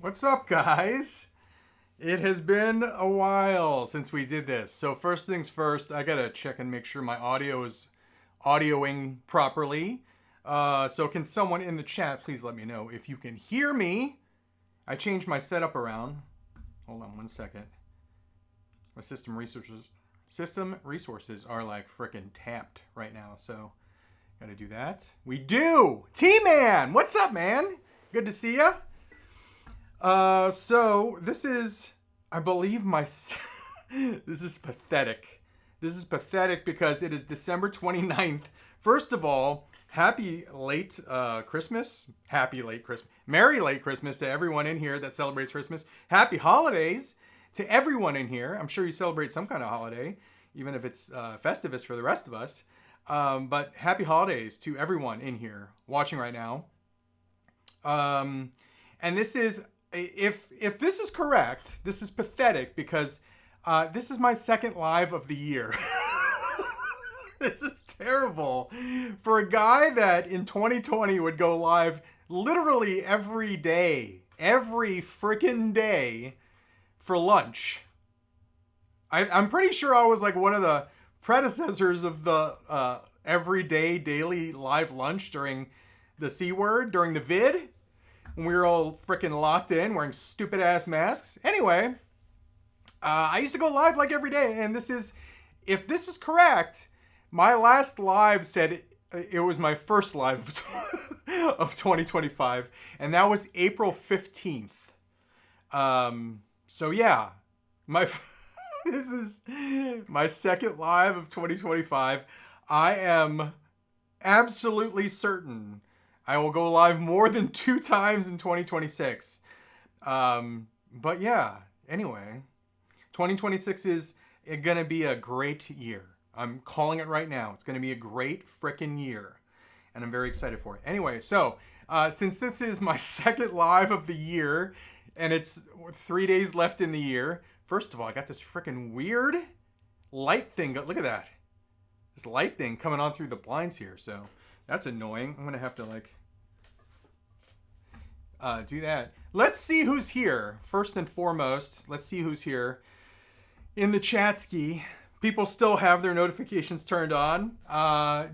What's up, guys? It has been a while since we did this. So first things first, I gotta check and make sure my audio is audioing properly. So can someone in the chat please let me know if you can hear me? I changed my setup around. Hold on one second. My system resources are like frickin' tapped right now, so gotta do that. We do! T-Man! What's up, man? Good to see ya. So this is, I believe this is pathetic. This is pathetic because it is December 29th. First of all, happy late Christmas. Happy late Christmas. Merry late Christmas to everyone in here that celebrates Christmas. Happy holidays to everyone in here. I'm sure you celebrate some kind of holiday, even if it's Festivus for the rest of us. But happy holidays to everyone in here watching right now. And this is, if this is correct, this is pathetic because this is my second live of the year. This is terrible. For a guy that in 2020 would go live literally every day, every freaking day for lunch. I'm pretty sure I was like one of the predecessors of the everyday daily live lunch during the C word, during the vid. When we were all freaking locked in, wearing stupid ass masks. Anyway, I used to go live like every day, and if this is correct, my last live said it was my first live of 2025, and that was April 15th. So yeah, this is my second live of 2025. I am absolutely certain I will go live more than 2 times in 2026. But yeah, anyway, 2026 is going to be a great year. I'm calling it right now. It's going to be a great frickin' year. And I'm very excited for it. Anyway, so since this is my second live of the year, and it's 3 days left in the year, first of all, I got this frickin' weird light thing. Look at that. This light thing coming on through the blinds here. So that's annoying. I'm going to have to do that. Let's see who's here. First and foremost, let's see who's here. In the chat ski, people still have their notifications turned on.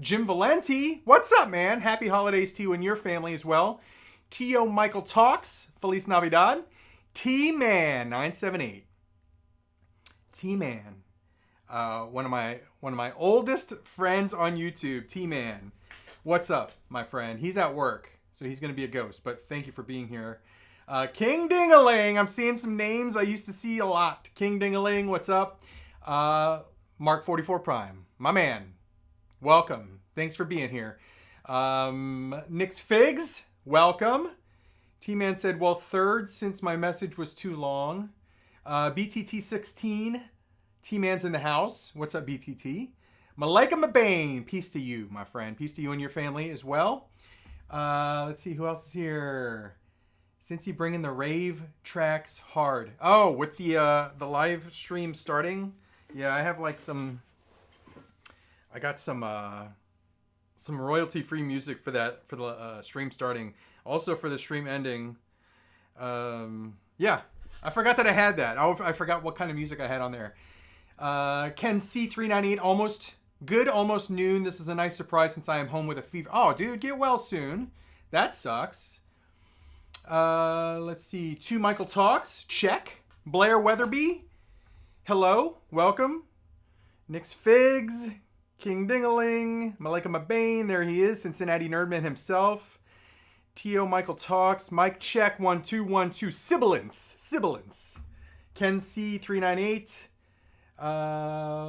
Jim Valenti, what's up, man? Happy holidays to you and your family as well. T.O. Michael Talks, Feliz Navidad. T-Man 978. T-Man. One of my oldest friends on YouTube, T-Man. What's up, my friend? He's at work, so he's going to be a ghost, but thank you for being here. King Dingaling, I'm seeing some names I used to see a lot. King Dingaling, what's up? Mark 44 Prime, my man. Welcome. Thanks for being here. Nick's Figs, welcome. T-Man said, well, third, since my message was too long. BTT16, T-Man's in the house. What's up, BTT? Malika Mabane, peace to you, my friend. Peace to you and your family as well. Let's see, who else is here? Since you bring in the rave tracks hard. Oh, with the live stream starting? Yeah, I have like I got some royalty-free music for that, for the stream starting. Also for the stream ending. Yeah, I forgot that I had that. I forgot what kind of music I had on there. Ken C398, almost good, almost noon. This is a nice surprise since I am home with a fever. Oh, dude, get well soon. That sucks. Let's see. 2 Michael Talks, check. Blair Weatherby, hello, welcome. Nick's Figs, King Dingaling, Malika Mabane, there he is, Cincinnati Nerdman himself. T.O. Michael Talks, Mike Check 1212, Sibilance. Ken C398.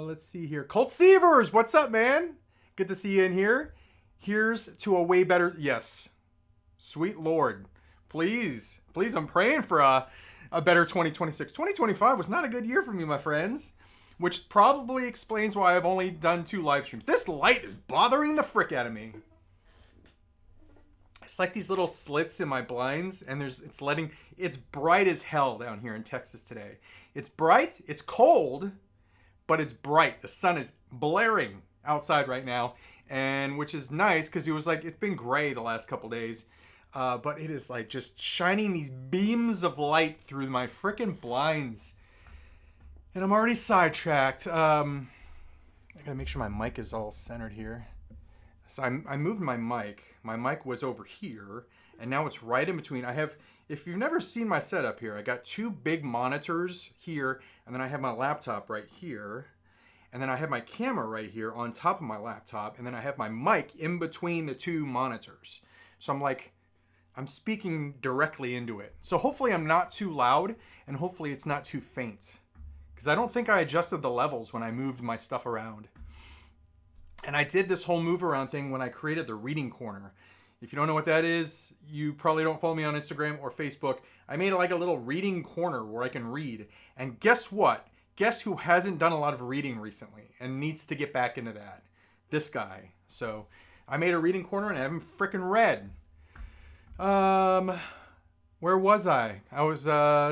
Let's see here. Colt Sievers, what's up, man? Good to see you in here. Here's to a way better, yes. Sweet Lord. Please, I'm praying for a better 2026. 2025 was not a good year for me, my friends, which probably explains why I've only done 2 live streams. This light is bothering the frick out of me. It's like these little slits in my blinds, and it's bright as hell down here in Texas today. It's bright, it's cold, but it's bright. The sun is blaring outside right now, and which is nice because it's been gray the last couple days. But it is like just shining these beams of light through my freaking blinds. And I'm already sidetracked. I gotta make sure my mic is all centered here. So I moved my mic. My mic was over here, and now it's right in between. I have, if you've never seen my setup here, I got two big monitors here, and then I have my laptop right here, and then I have my camera right here on top of my laptop, and then I have my mic in between the two monitors. So I'm speaking directly into it. So hopefully I'm not too loud, and hopefully it's not too faint. Because I don't think I adjusted the levels when I moved my stuff around. And I did this whole move around thing when I created the reading corner. If you don't know what that is, you probably don't follow me on Instagram or Facebook. I made like a little reading corner where I can read. And guess what? Guess who hasn't done a lot of reading recently and needs to get back into that? This guy. So I made a reading corner and I haven't freaking read. Where was I? I was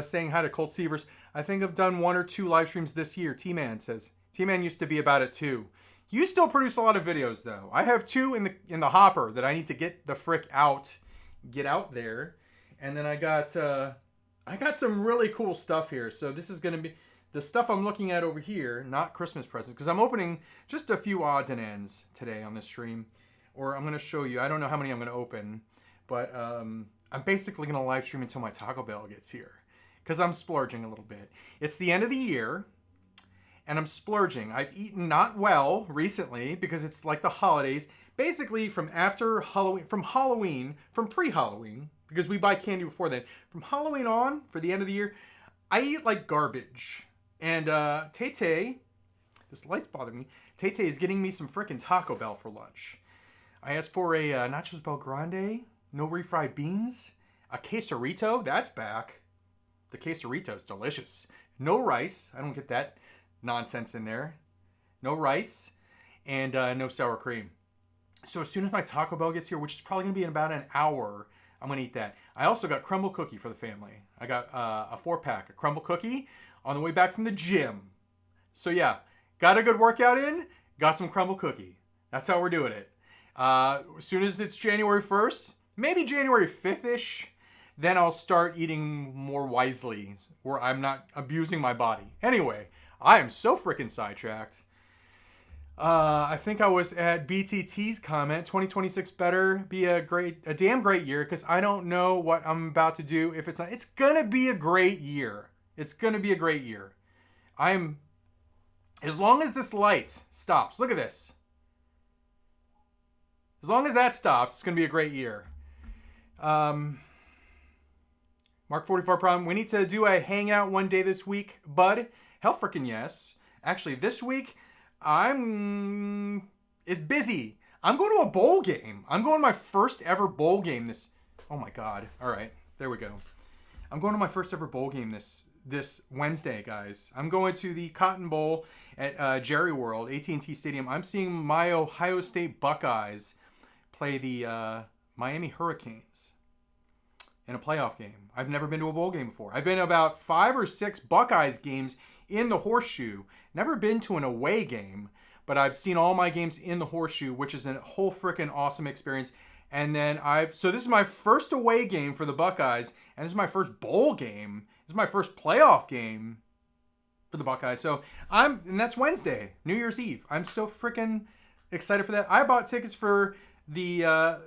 saying hi to Colt Sievers. I think I've done 1 or 2 live streams this year. T-Man says. T-Man used to be about it too. You still produce a lot of videos though. I have 2 in the hopper that I need to get the frick out, get out there, and then I got some really cool stuff here. So this is gonna be the stuff I'm looking at over here, not Christmas presents, because I'm opening just a few odds and ends today on this stream, or I'm gonna show you. I don't know how many I'm gonna open, but I'm basically gonna live stream until my Taco Bell gets here, because I'm splurging a little bit. It's the end of the year. And I'm splurging. I've eaten not well recently because it's like the holidays. Basically from after Halloween, from pre-Halloween, because we buy candy before then. From Halloween on, for the end of the year, I eat like garbage. And Tay-Tay, this light's bothering me. Tay-Tay is getting me some frickin' Taco Bell for lunch. I asked for a Nachos Bel Grande, no refried beans, a quesarito, that's back. The quesarito's delicious. No rice, I don't get that nonsense in there. No rice and no sour cream. So as soon as my Taco Bell gets here, which is probably gonna be in about an hour, I'm gonna eat that. I also got crumble cookie for the family. I got a 4-pack of crumble cookie on the way back from the gym. So yeah, got a good workout in, got some crumble cookie. That's how we're doing it. As soon as it's January 1st, maybe January 5th-ish, then I'll start eating more wisely, where I'm not abusing my body. Anyway, I am so freaking sidetracked. I think I was at BTT's comment. 2026 better be a damn great year, because I don't know what I'm about to do if it's not. It's gonna be a great year. It's gonna be a great year. As long as this light stops. Look at this. As long as that stops, it's gonna be a great year. Mark 44 Prime. We need to do a hangout one day this week, bud. Hell freaking yes. Actually, this week, it's busy. I'm going to a bowl game. I'm going to my first ever bowl game oh my God. All right, there we go. I'm going to my first ever bowl game this Wednesday, guys. I'm going to the Cotton Bowl at Jerry World, AT&T Stadium. I'm seeing my Ohio State Buckeyes play the Miami Hurricanes in a playoff game. I've never been to a bowl game before. I've been to about 5 or 6 Buckeyes games in the Horseshoe. Never been to an away game, but I've seen all my games in the Horseshoe, which is a whole freaking awesome experience. And then so this is my first away game for the Buckeyes, and this is my first bowl game. This is my first playoff game for the Buckeyes. So and that's Wednesday, New Year's Eve. I'm so freaking excited for that. I bought tickets for the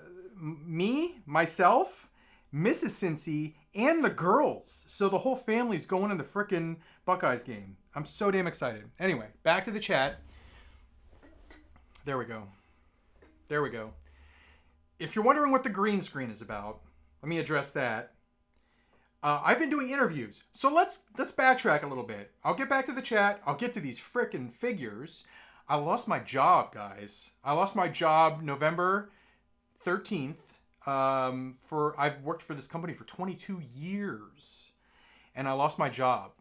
myself, Mrs. Cincy, and the girls. So the whole family's going to the frickin' Buckeyes game. I'm so damn excited. Anyway, back to the chat. There we go. There we go. If you're wondering what the green screen is about, let me address that. I've been doing interviews. So let's backtrack a little bit. I'll get back to the chat. I'll get to these frickin' figures. I lost my job, guys. I lost my job November 13th. I've worked for this company for 22 years, and I lost my job.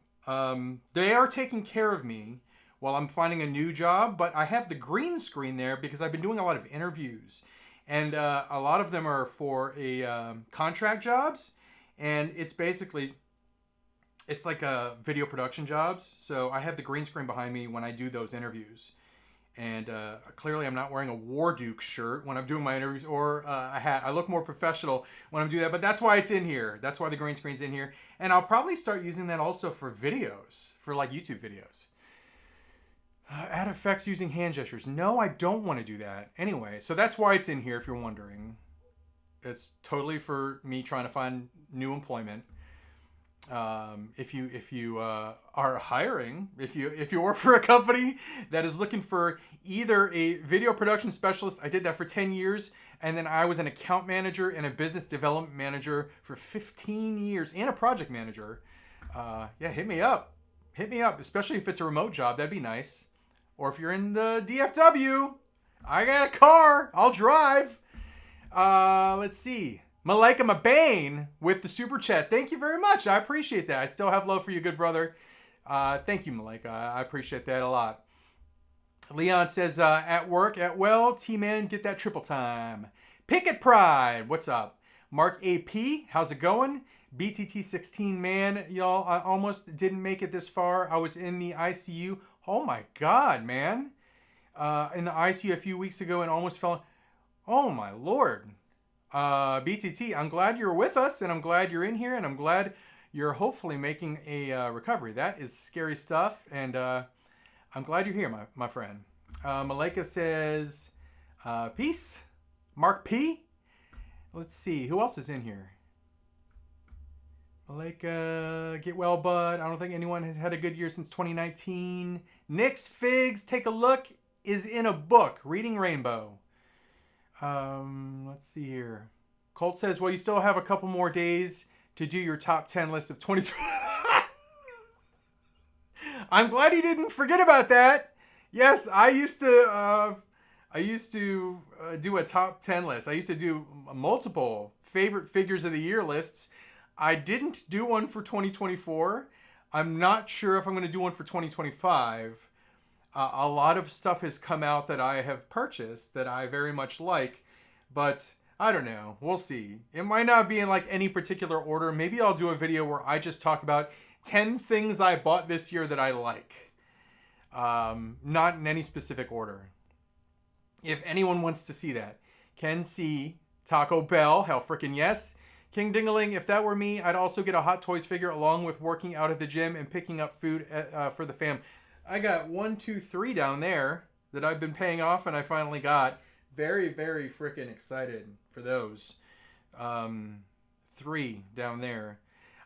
They are taking care of me while I'm finding a new job, but I have the green screen there because I've been doing a lot of interviews, and a lot of them are for contract jobs, and it's like video production jobs. So I have the green screen behind me when I do those interviews. And clearly, I'm not wearing a War Duke shirt when I'm doing my interviews, or a hat. I look more professional when I'm doing that, but that's why it's in here. That's why the green screen's in here. And I'll probably start using that also for videos, for like YouTube videos. Add effects using hand gestures. No, I don't want to do that. Anyway, so that's why it's in here, if you're wondering. It's totally for me trying to find new employment. If you are hiring, if you work for a company that is looking for either a video production specialist, I did that for 10 years, and then I was an account manager and a business development manager for 15 years, and a project manager. Yeah, hit me up, especially if it's a remote job. That'd be nice. Or if you're in the DFW, I got a car, I'll drive. Let's see. Malika Mabane with the super chat. Thank you very much. I appreciate that. I still have love for you, good brother. Thank you, Malika. I appreciate that a lot. Leon says, at work, T-Man, get that triple time. Picket Pride, what's up? Mark AP, how's it going? BTT16, man, y'all, I almost didn't make it this far. I was in the ICU. Oh my God, man. In the ICU a few weeks ago and almost fell. Oh my Lord. BTT, I'm glad you're with us, and I'm glad you're in here, and I'm glad you're hopefully making a recovery. That is scary stuff, and I'm glad you're here, my friend. Malika says, peace. Mark P. Let's see, who else is in here? Malika, get well, bud. I don't think anyone has had a good year since 2019. Nick's Figs, take a look, is in a book, Reading Rainbow. Let's see here. Colt says, well, you still have a couple more days to do your top 10 list of 2020. I'm glad he didn't forget about that. Yes, I used to do a top 10 list. I used to do multiple favorite figures of the year lists. I didn't do one for 2024. I'm not sure if I'm going to do one for 2025. A lot of stuff has come out that I have purchased that I very much like, but I don't know. We'll see. It might not be in like any particular order. Maybe I'll do a video where I just talk about 10 things I bought this year that I like. Not in any specific order. If anyone wants to see that. Ken C. Taco Bell. Hell frickin' yes. King Dingaling, if that were me, I'd also get a Hot Toys figure along with working out at the gym and picking up food for the fam. I got 1, 2, 3 down there that I've been paying off, and I finally got. Very, very freaking excited for those. 3 down there.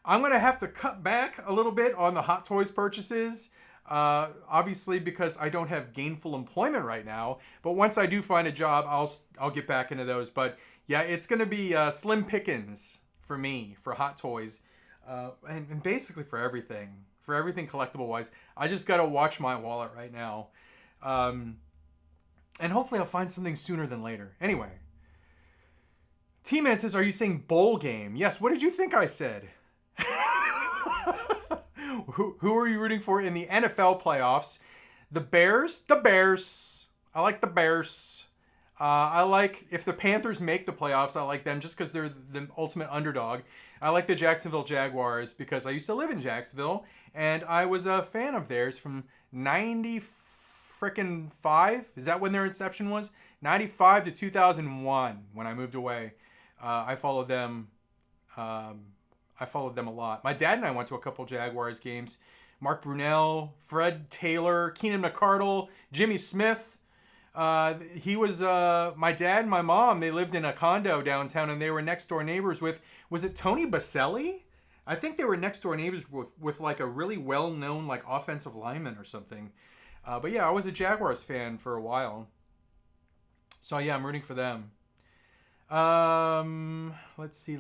I'm going to have to cut back a little bit on the Hot Toys purchases. Obviously, because I don't have gainful employment right now. But once I do find a job, I'll get back into those. But yeah, it's going to be slim pickings for me, for Hot Toys. And basically for everything. For everything collectible-wise. I just got to watch my wallet right now. And hopefully I'll find something sooner than later. Anyway. T-Man says, are you saying bowl game? Yes, what did you think I said? Who are you rooting for in the NFL playoffs? The Bears? The Bears. I like the Bears. I like, if the Panthers make the playoffs, I like them just because they're the ultimate underdog. I like the Jacksonville Jaguars because I used to live in Jacksonville, and I was a fan of theirs from 95. Is that when their inception was? 95 to 2001 when I moved away. I followed them. I followed them a lot. My dad and I went to a couple Jaguars games. Mark Brunell, Fred Taylor, Keenan McCardle, Jimmy Smith. He was my dad and my mom. They lived in a condo downtown, and they were next door neighbors with. Was it Tony Baselli? I think they were next door neighbors with like a really well known like offensive lineman or something. But yeah, I was a Jaguars fan for a while. So yeah, I'm rooting for them. Let's see.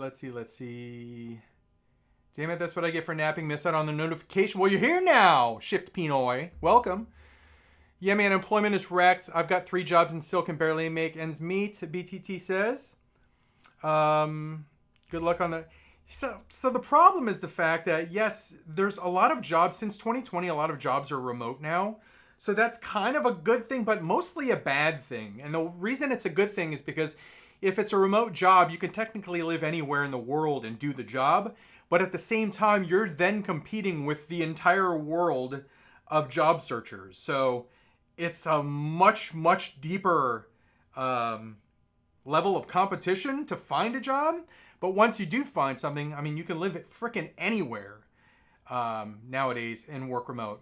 Damn it, that's what I get for napping. Miss out on the notification. Well, you're here now, Shift Pinoy. Welcome. Yeah, man, employment is wrecked. I've got 3 jobs and still can barely make ends meet, BTT says. Good luck on that. So the problem is the fact that, yes, there's a lot of jobs. Since 2020, a lot of jobs are remote now. So that's kind of a good thing, but mostly a bad thing. And the reason it's a good thing is because if it's a remote job, you can technically live anywhere in the world and do the job. But at the same time, you're then competing with the entire world of job searchers. So it's a much, much deeper level of competition to find a job. But once you do find something, I mean, you can live it frickin' anywhere nowadays and work remote.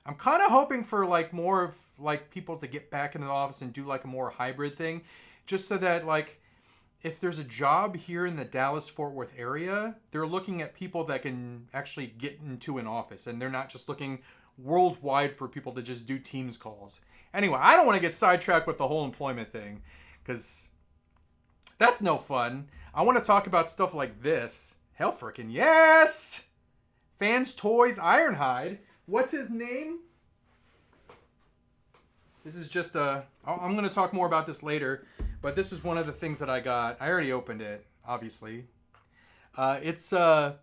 I'm kind of hoping for like more of like people to get back into the office and do like a more hybrid thing, just so that like if there's a job here in the Dallas-Fort Worth area, they're looking at people that can actually get into an office, and they're not just looking worldwide for people to just do Teams calls. Anyway, I don't want to get sidetracked with the whole employment thing, because that's no fun. I want to talk about stuff like this. Hell frickin' yes! Fans Toys Ironhide. What's his name? This is just a... I'm going to talk more about this later, but this is one of the things that I got. I already opened it, obviously. It's... I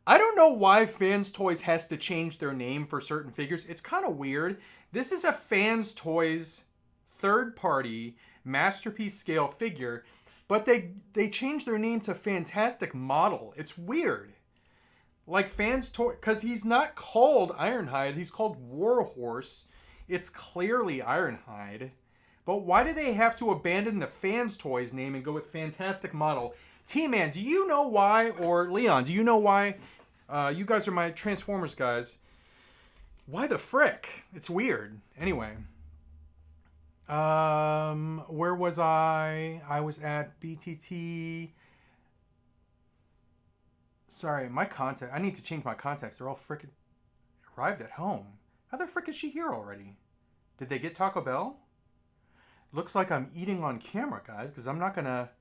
don't know why Fans Toys has to change their name for certain figures. It's kind of weird. This is a Fans Toys third-party masterpiece scale figure, but they changed their name to Fantastic Model. It's weird. Like Fans Toys, because he's not called Ironhide, he's called Warhorse. It's clearly Ironhide. But why do they have to abandon the Fans Toys name and go with Fantastic Model? T-Man, do you know why? Or Leon, do you know why? You guys are my Transformers guys. Why the frick? It's weird. Anyway. Where was I? I was at BTT. Sorry, my contact. I need to change my contacts. They're all frickin' arrived at home. How the frick is she here already? Did they get Taco Bell? Looks like I'm eating on camera, guys, because I'm not gonna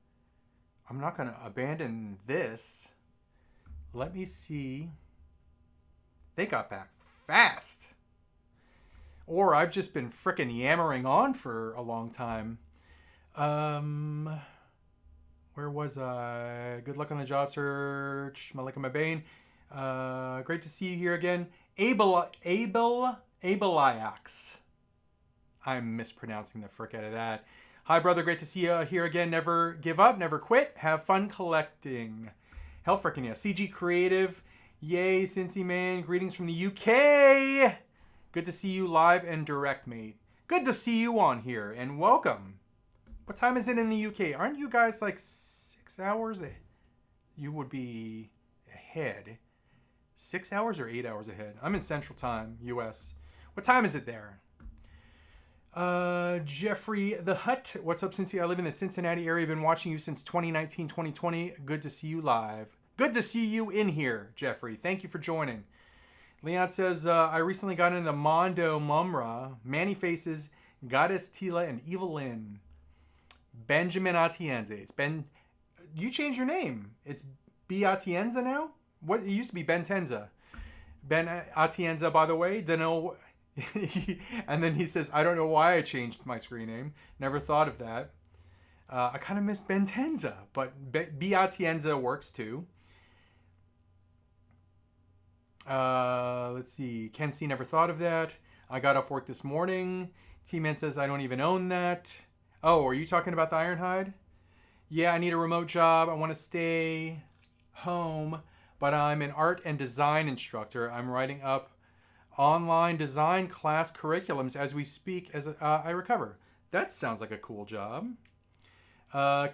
abandon this. Let me see. They got back fast. Or I've just been frickin' yammering on for a long time. Where was I? Good luck on the job search. Malika Mabane. Great to see you here again. Abeliax. I'm mispronouncing the frick out of that. Hi, brother. Great to see you here again. Never give up. Never quit. Have fun collecting. Hell frickin' yeah. CG Creative. Yay, Cincy Man. Greetings from the UK. Good to see you live and direct, mate. Good to see you on here, and welcome. What time is it in the UK? Aren't you guys like 6 hours? You would be ahead. 6 hours or 8 hours ahead? I'm in Central Time, US. What time is it there? Jeffrey the Hut. What's up, Cincy? I live in the Cincinnati area. Been watching you since 2019, 2020. Good to see you live. Good to see you in here, Jeffrey. Thank you for joining. Leon says, I recently got into Mondo Mumra, Manny Faces, Goddess Tila, and Evil Lynn. Benjamin Atienza. It's Ben. You changed your name. It's B Atienza now? What? It used to be Ben Tenza. Ben Atienza, by the way. Don't know. And then he says, I don't know why I changed my screen name. Never thought of that. I kind of miss Ben Tenza, but B Atienza works too. Let's see. Ken C. Never thought of that. I got off work this morning. T-Man says, I don't even own that. Oh, are you talking about the Ironhide? Yeah, I need a remote job. I want to stay home, but I'm an art and design instructor. I'm writing up online design class curriculums as we speak as I recover. That sounds like a cool job.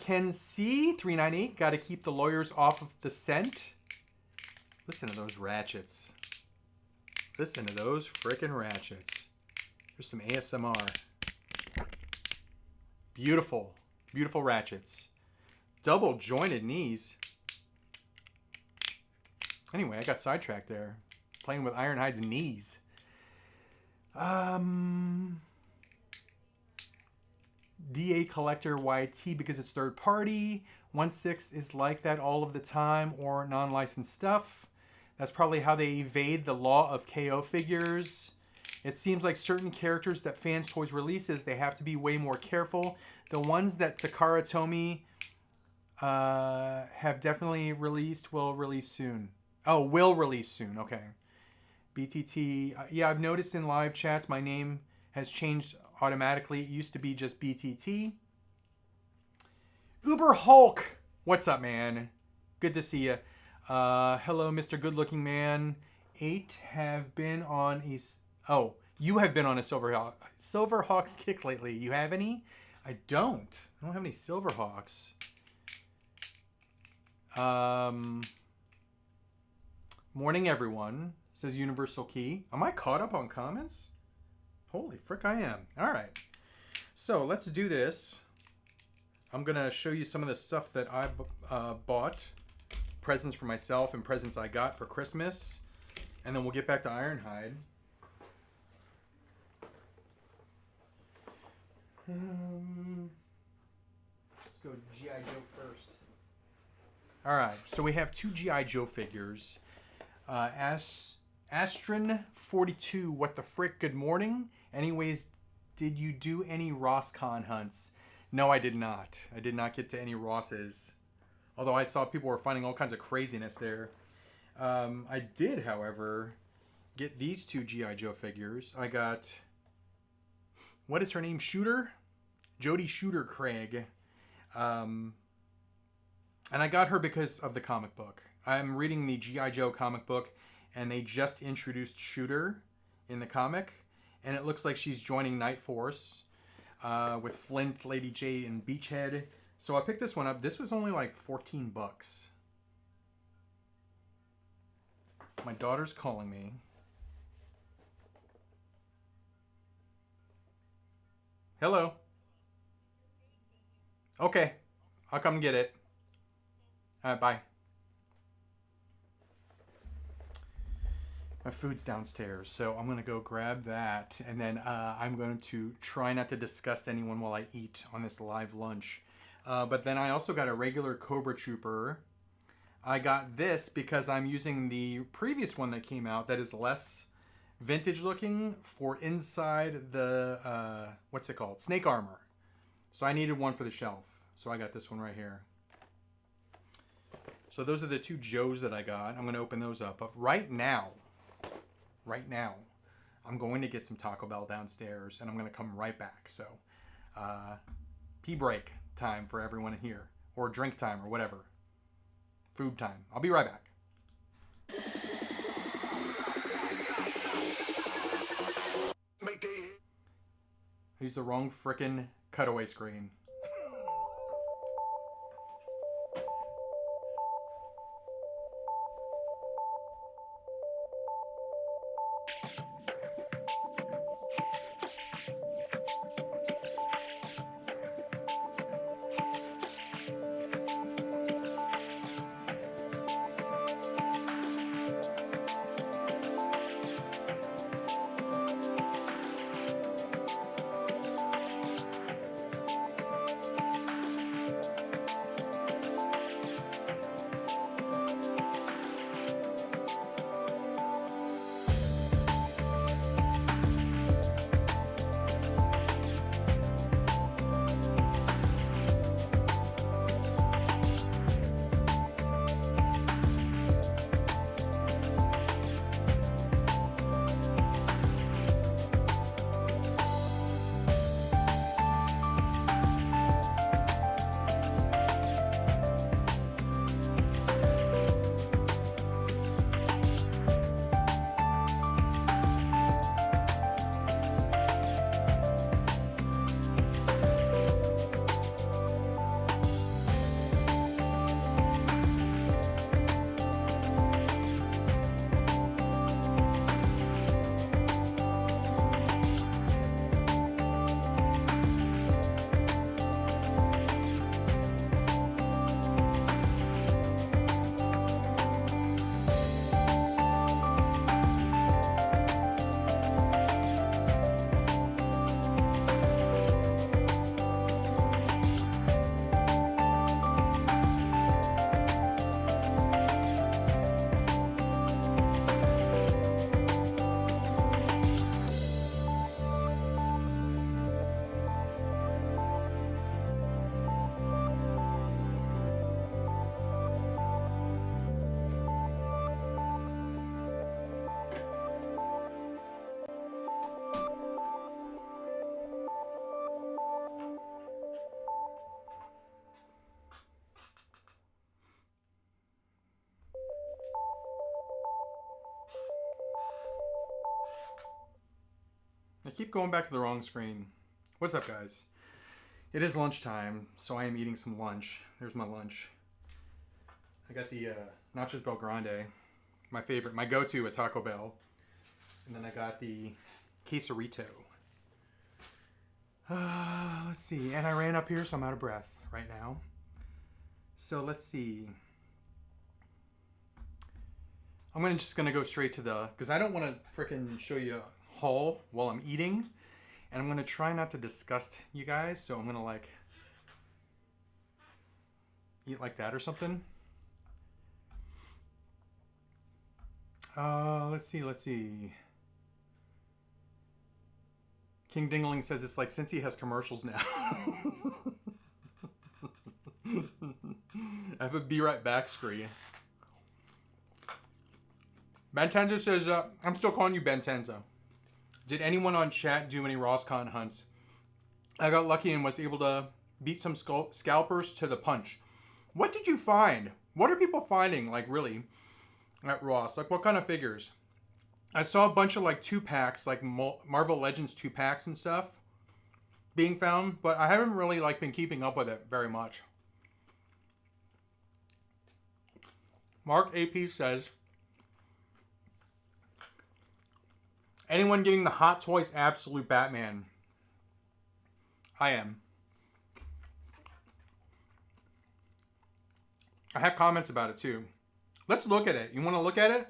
Ken C. 398. Got to keep the lawyers off of the scent. Listen to those ratchets. Listen to those frickin' ratchets. Here's some ASMR. Beautiful. Beautiful ratchets. Double jointed knees. Anyway, I got sidetracked there. Playing with Ironhide's knees. DA Collector YT because it's third party. 1/6 is like that all of the time or non-licensed stuff. That's probably how they evade the law of KO figures. It seems like certain characters that Fans Toys releases, they have to be way more careful. The ones that Takara Tomy have definitely released will release soon. Oh, will release soon. Okay. BTT. Yeah, I've noticed in live chats my name has changed automatically. It used to be just BTT. Uber Hulk. What's up, man? Good to see you. Hello, Mr. Good Looking Man. 8 have been on a... Oh, You have been on a Silverhawks kick lately. You have any? I don't. I don't have any Silverhawks. Morning, everyone, says Universal Key. Am I caught up on comments? Holy frick, I am. All right. So let's do this. I'm going to show you some of the stuff that I bought. Presents for myself and presents I got for Christmas. And then we'll get back to Ironhide. Let's go G.I. Joe first. All right, so we have two G.I. Joe figures. Astron 42, what the frick, good morning. Anyways, did you do any Rosscon hunts? No, I did not. I did not get to any Rosses. Although I saw people were finding all kinds of craziness there. I did, however, get these two G.I. Joe figures. I got, what is her name? Shooter? Jodie Shooter Craig. And I got her because of the comic book. I'm reading the G.I. Joe comic book, and they just introduced Shooter in the comic. And it looks like she's joining Night Force with Flint, Lady J, and Beachhead. So I picked this one up. This was only like 14 bucks. My daughter's calling me. Hello. Okay. I'll come get it. Bye. My food's downstairs, so I'm going to go grab that. And then I'm going to try not to disgust anyone while I eat on this live lunch. But then I also got a regular Cobra Trooper. I got this because I'm using the previous one that came out that is less vintage looking for inside the, what's it called? Snake armor. So I needed one for the shelf. So I got this one right here. So those are the two Joes that I got. I'm going to open those up. But right now, I'm going to get some Taco Bell downstairs and I'm going to come right back. So pee break time for everyone in here, or drink time, or whatever. Food time. I'll be right back. Use the wrong frickin' cutaway screen. keep going back to the wrong screen. What's up, guys? It is lunchtime, so I am eating some lunch. There's my lunch. I got the Nachos Bel Grande, my favorite, my go-to at Taco Bell. And then I got the Quesarito. Let's see. And I ran up here, so I'm out of breath right now. So let's see. I'm just gonna go straight to the, because I don't want to freaking show you a haul while I'm eating, and I'm gonna try not to disgust you guys. So I'm gonna like eat like that or something. Let's see. King Dingling says it's like since he has commercials now. I have a be right back screen. Ben Tenza says, I'm still calling you Ben Tenza. Did anyone on chat do any Rosscon hunts? I got lucky and was able to beat some scalpers to the punch. What did you find? What are people finding, like, really, at Ross? Like, what kind of figures? I saw a bunch of, like, 2-packs, like Marvel Legends 2-packs and stuff being found, but I haven't really, like, been keeping up with it very much. Mark AP says, anyone getting the Hot Toys Absolute Batman? I am. I have comments about it too. Let's look at it. You want to look at it?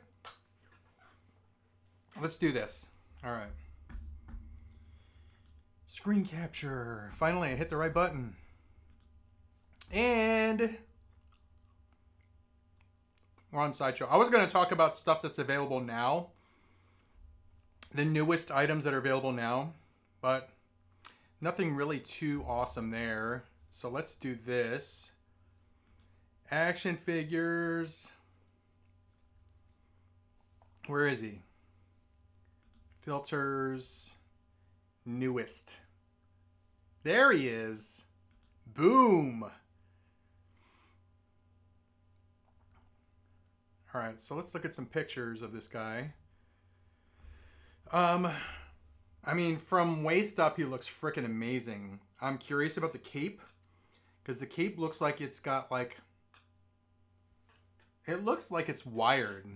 Let's do this. All right. Screen capture. Finally, I hit the right button. And we're on Sideshow. I was going to talk about stuff that's available now. The newest items that are available now. But nothing really too awesome there. So let's do this. Action figures. Where is he? Filters. Newest. There he is. Boom. All right, so let's look at some pictures of this guy. I mean, from waist up, he looks freaking amazing. I'm curious about the cape, because the cape looks like it's got like, it looks like it's wired,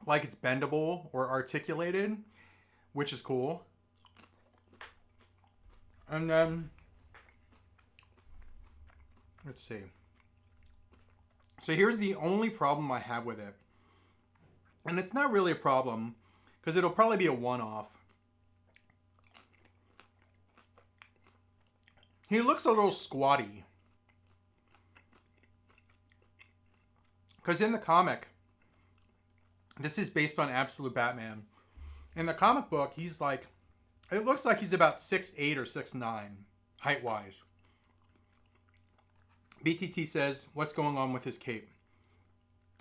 like it's bendable or articulated, which is cool. And then, let's see. So here's the only problem I have with it. And it's not really a problem, because it'll probably be a one-off. He looks a little squatty. Because in the comic, this is based on Absolute Batman. In the comic book, he's like, it looks like he's about 6'8" or 6'9", height-wise. BTT says, what's going on with his cape?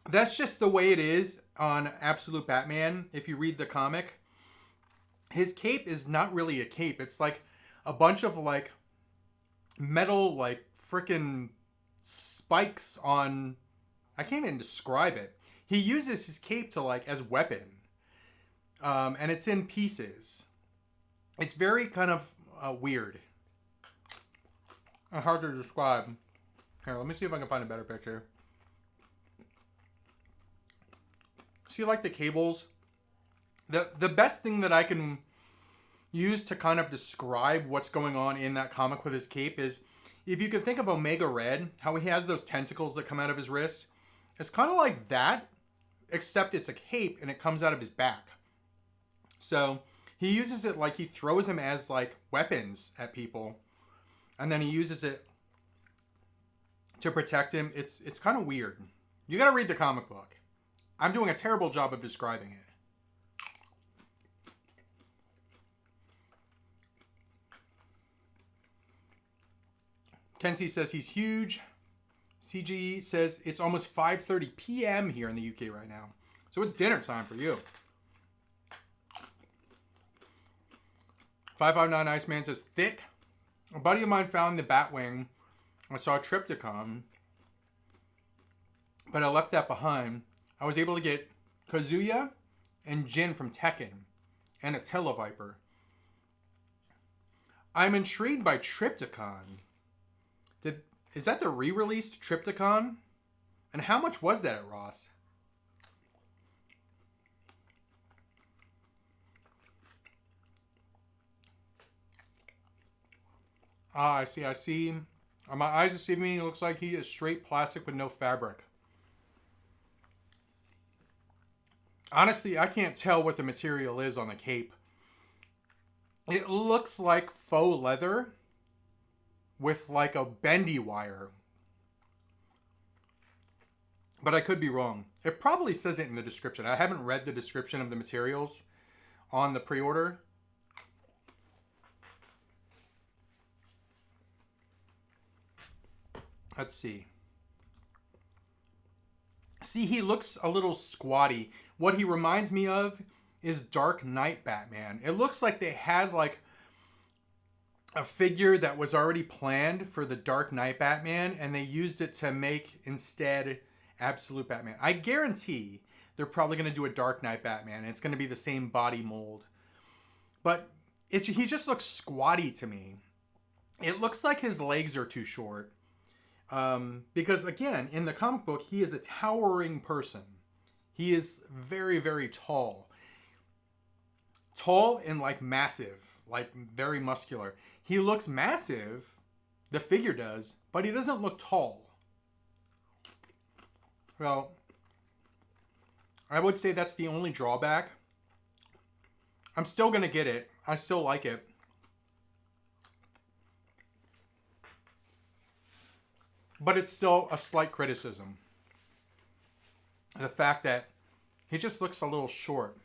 That's just the way it is on Absolute Batman. If you read the comic, his cape is not really a cape. It's like a bunch of like metal, like freaking spikes on, I can't even describe it. He uses his cape to like as weapon. And it's in pieces. It's very kind of weird. Hard to describe. Here, let me see if I can find a better picture. See, like the cables? The best thing that I can use to kind of describe what's going on in that comic with his cape is, if you can think of Omega Red, how he has those tentacles that come out of his wrists. It's kind of like that, except it's a cape and it comes out of his back. So he uses it like he throws them as like weapons at people. And then he uses it to protect him. It's kind of weird. You got to read the comic book. I'm doing a terrible job of describing it. Kenzie says he's huge. CG says it's almost 5:30 p.m. here in the UK right now. So it's dinner time for you. 559 Iceman says thick. A buddy of mine found the Batwing. I saw a Triptychon, but I left that behind. I was able to get Kazuya and Jin from Tekken and a Televiper. I'm intrigued by Trypticon. Is that the re-released Trypticon? And how much was that at Ross? Ah, I see, I see. My eyes deceive me. It looks like he is straight plastic with no fabric. Honestly, I can't tell what the material is on the cape. It looks like faux leather with like a bendy wire. But I could be wrong. It probably says it in the description. I haven't read the description of the materials on the pre-order. Let's see. See, he looks a little squatty. What he reminds me of is Dark Knight Batman. It looks like they had like a figure that was already planned for the Dark Knight Batman, and they used it to make instead Absolute Batman. I guarantee they're probably going to do a Dark Knight Batman, and it's going to be the same body mold. But he just looks squatty to me. It looks like his legs are too short. Because again, in the comic book, he is a towering person. He is very, very tall. Tall and like massive, like very muscular. He looks massive, the figure does, but he doesn't look tall. Well, I would say that's the only drawback. I'm still going to get it. I still like it. But it's still a slight criticism. The fact that he just looks a little short.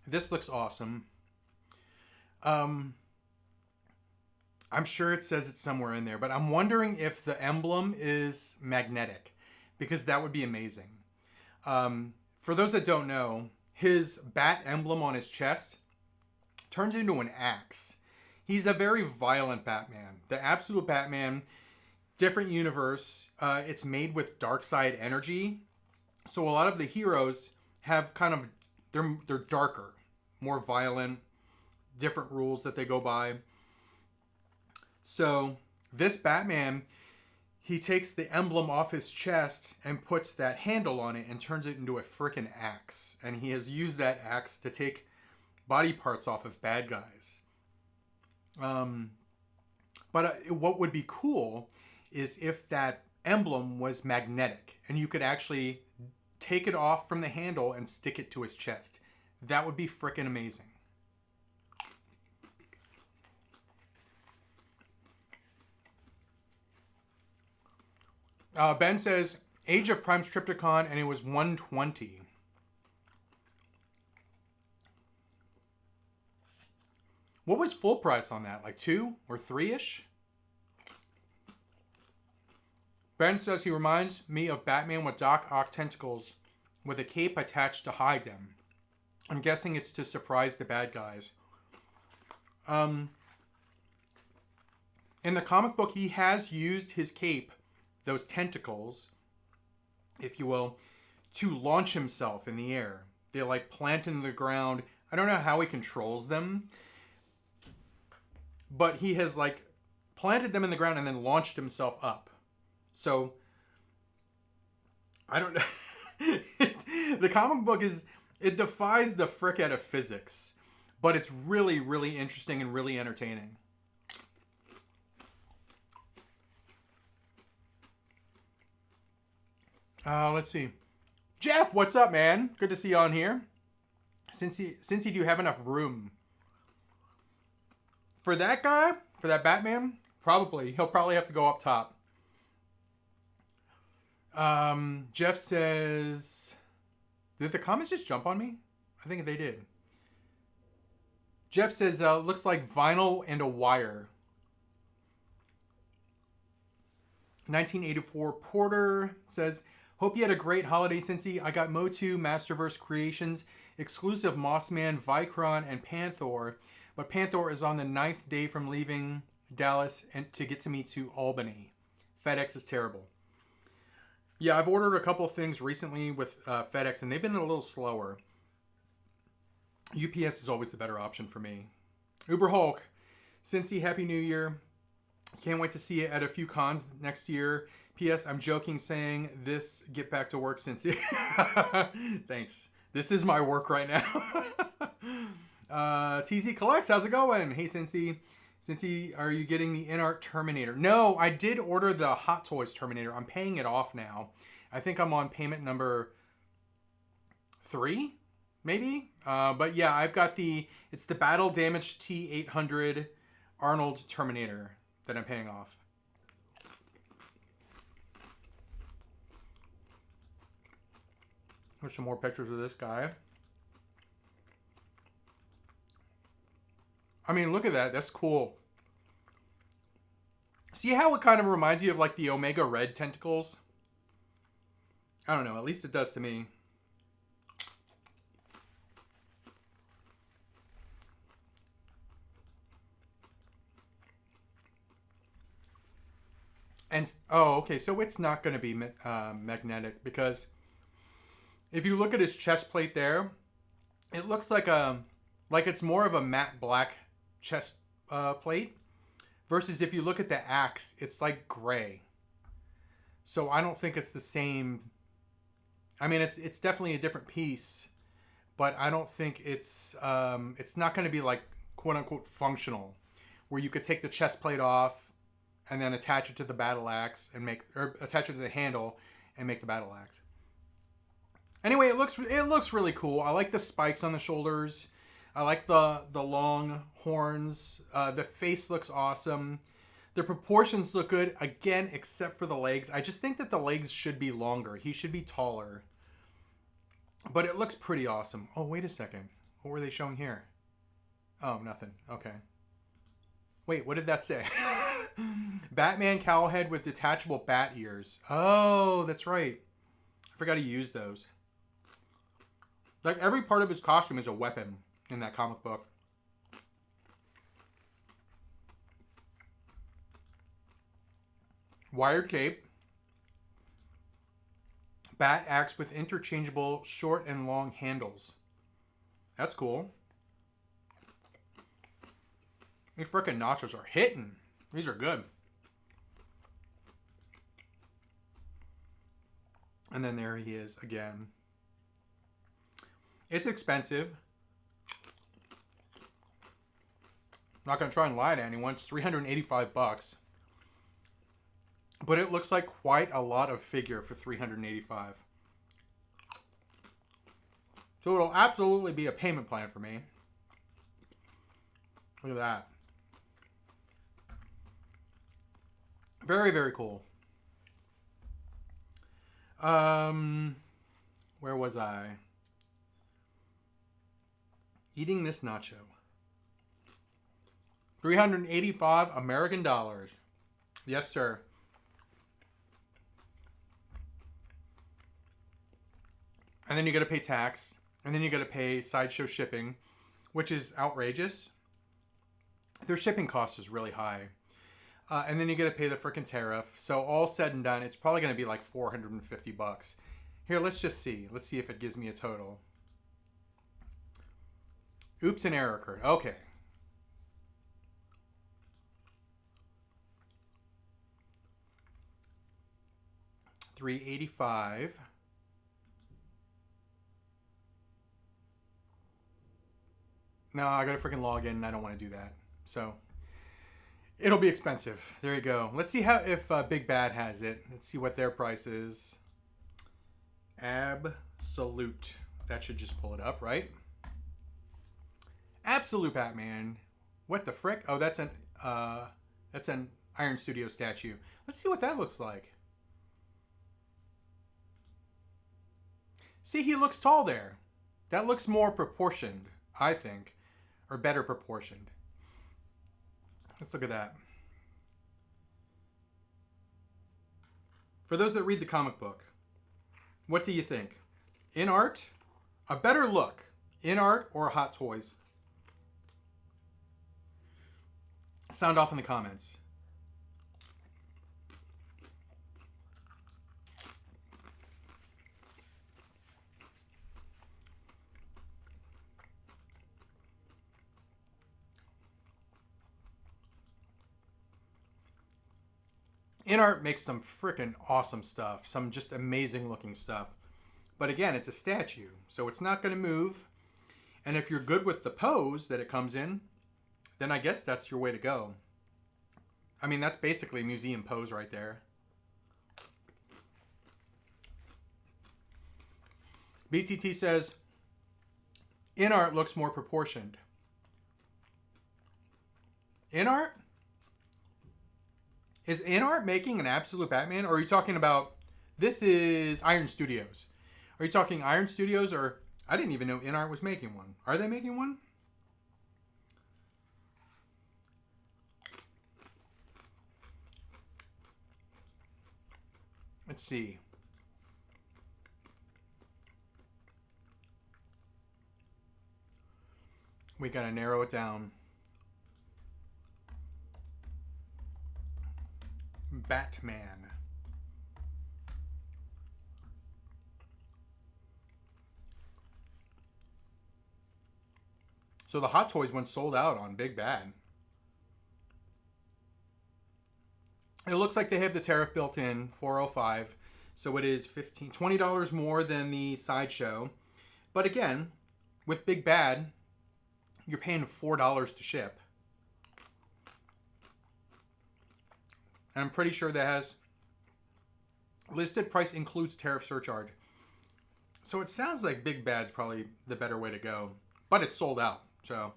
This looks awesome. I'm sure it says it somewhere in there, but I'm wondering if the emblem is magnetic, because that would be amazing. For those that don't know, his bat emblem on his chest turns into an axe. He's a very violent Batman. The Absolute Batman, different universe. It's made with dark side energy. So a lot of the heroes have kind of, they're darker, more violent, different rules that they go by. So this Batman, he takes the emblem off his chest and puts that handle on it and turns it into a frickin' axe. And he has used that axe to take body parts off of bad guys. But what would be cool is if that emblem was magnetic and you could actually take it off from the handle and stick it to his chest. That would be frickin' amazing. Ben says, Age of Prime's Trypticon, and it was $120. What was full price on that? Like 2 or 3-ish? Ben says he reminds me of Batman with Doc Ock tentacles with a cape attached to hide them. I'm guessing it's to surprise the bad guys. In the comic book, he has used his cape, those tentacles, if you will, to launch himself in the air. They like plant in the ground. I don't know how he controls them, but he has like planted them in the ground and then launched himself up. So I don't know. The comic book it defies the frick out of physics, but it's really, really interesting and really entertaining. Let's see. Jeff, what's up, man? Good to see you on here. Cincy, do you have enough room? For that guy? For that Batman? Probably. He'll probably have to go up top. Jeff says... Did the comments just jump on me? I think they did. Jeff says, looks like vinyl and a wire. 1984 Porter says, hope you had a great holiday, Cincy. I got Motu, Masterverse Creations, exclusive Mossman, Vicron, and Panther. But Panther is on the 9th day from leaving Dallas and to get to me to Albany. FedEx is terrible. Yeah, I've ordered a couple things recently with FedEx, and they've been a little slower. UPS is always the better option for me. Uber Hulk, Cincy, Happy New Year. Can't wait to see it at a few cons next year. P.S. I'm joking saying this, get back to work, Cincy. Thanks. This is my work right now. TZ Collects, how's it going? Hey, Cincy. Cincy, are you getting the InArt Terminator? No, I did order the Hot Toys Terminator. I'm paying it off now. I think I'm on payment number 3, maybe? But yeah, I've got it's the Battle Damage T800 Arnold Terminator that I'm paying off. There's some more pictures of this guy. I mean, look at that. That's cool. See how it kind of reminds you of like the Omega Red tentacles? I don't know. At least it does to me. And, oh, okay. So it's not going to be magnetic because if you look at his chest plate there, it looks like it's more of a matte black chest plate versus if you look at the axe, it's like gray. So I don't think it's the same. I mean, it's definitely a different piece, but I don't think it's not going to be like quote unquote functional, where you could take the chest plate off and then attach it to the battle axe and or attach it to the handle and make the battle axe. Anyway, it looks really cool. I like the spikes on the shoulders. I like the long horns. The face looks awesome. The proportions look good, again, except for the legs. I just think that the legs should be longer. He should be taller. But it looks pretty awesome. Oh, wait a second. What were they showing here? Oh, nothing. Okay. Wait, what did that say? Batman cowl head with detachable bat ears. Oh, that's right. I forgot to use those. Like, every part of his costume is a weapon in that comic book. Wired cape. Bat axe with interchangeable short and long handles. That's cool. These frickin' nachos are hitting. These are good. And then there he is again. It's expensive. Not gonna try and lie to anyone. It's $385. But it looks like quite a lot of figure for $385. So it'll absolutely be a payment plan for me. Look at that. Very, very cool. Where was I? Eating this nacho. 385 American dollars. Yes, sir. And then you got to pay tax. And then you got to pay sideshow shipping, which is outrageous. Their shipping cost is really high. And then you got to pay the frickin' tariff. So all said and done, it's probably going to be like $450. Here, let's just see. Let's see if it gives me a total. Oops, an error occurred. Okay. $385. No, I gotta freaking log in and I don't want to do that. So it'll be expensive. There you go. Let's see if Big Bad has it. Let's see what their price is. Absolute. That should just pull it up, right? Absolute Batman. What the frick? Oh, that's an Iron Studio statue. Let's see what that looks like. See, he looks tall there. That looks more proportioned, I think. Or better proportioned. Let's look at that. For those that read the comic book, what do you think? InArt? A better look. InArt or Hot Toys? Sound off in the comments. InArt makes some freaking awesome stuff, some just amazing looking stuff. But again, it's a statue, so it's not going to move. And if you're good with the pose that it comes in, then I guess that's your way to go. I mean, that's basically a museum pose right there. BTT says, InArt looks more proportioned. InArt? Is InArt making an absolute Batman? Or are you talking about, this is Iron Studios. Are you talking Iron Studios, or I didn't even know InArt was making one. Are they making one? Let's see. We gotta narrow it down. Batman. So the Hot Toys one sold out on Big Bad. It looks like they have the tariff built in, $405. So it is $20 more than the Sideshow. But again, with Big Bad, you're paying $4 to ship. And I'm pretty sure that has listed price includes tariff surcharge. So it sounds like Big Bad's probably the better way to go. But it's sold out. So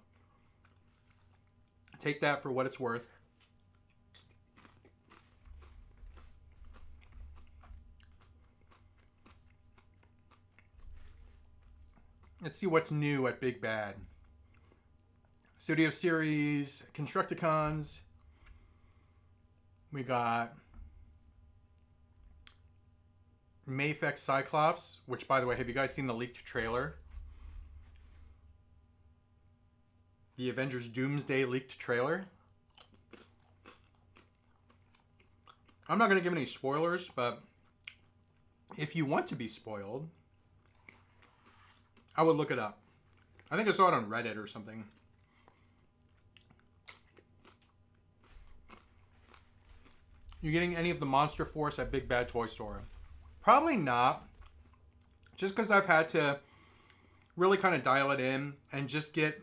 take that for what it's worth. Let's see what's new at Big Bad. Studio Series, Constructicons. We got Mafex Cyclops, which, by the way, have you guys seen the leaked trailer? The Avengers Doomsday leaked trailer. I'm not going to give any spoilers, but if you want to be spoiled, I would look it up. I think I saw it on Reddit or something. You getting any of the Monster Force at Big Bad Toy Store? Probably not. Just because I've had to really kind of dial it in and just get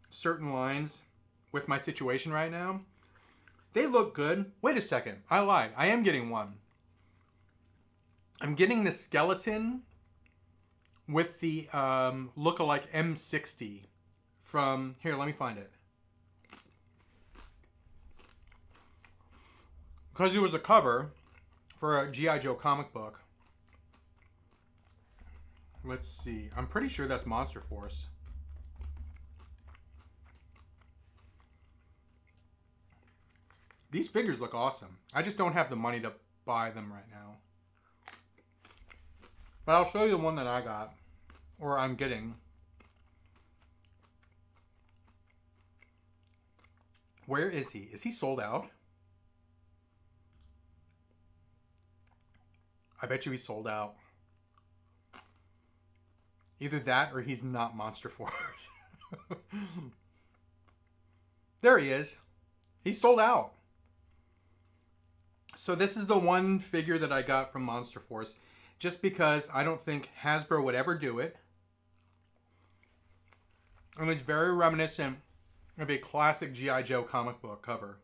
certain lines with my situation right now. They look good. Wait a second. I lied. I am getting one. I'm getting the skeleton with the look-alike M60 from... Here, let me find it. Because it was a cover for a G.I. Joe comic book. Let's see. I'm pretty sure that's Monster Force. These figures look awesome. I just don't have the money to buy them right now. But I'll show you the one that I got. Or I'm getting. Where is he? Is he sold out? I bet you he's sold out. Either that or he's not Monster Force. There he is. He's sold out. So this is the one figure that I got from Monster Force. Just because I don't think Hasbro would ever do it. And it's very reminiscent of a classic G.I. Joe comic book cover.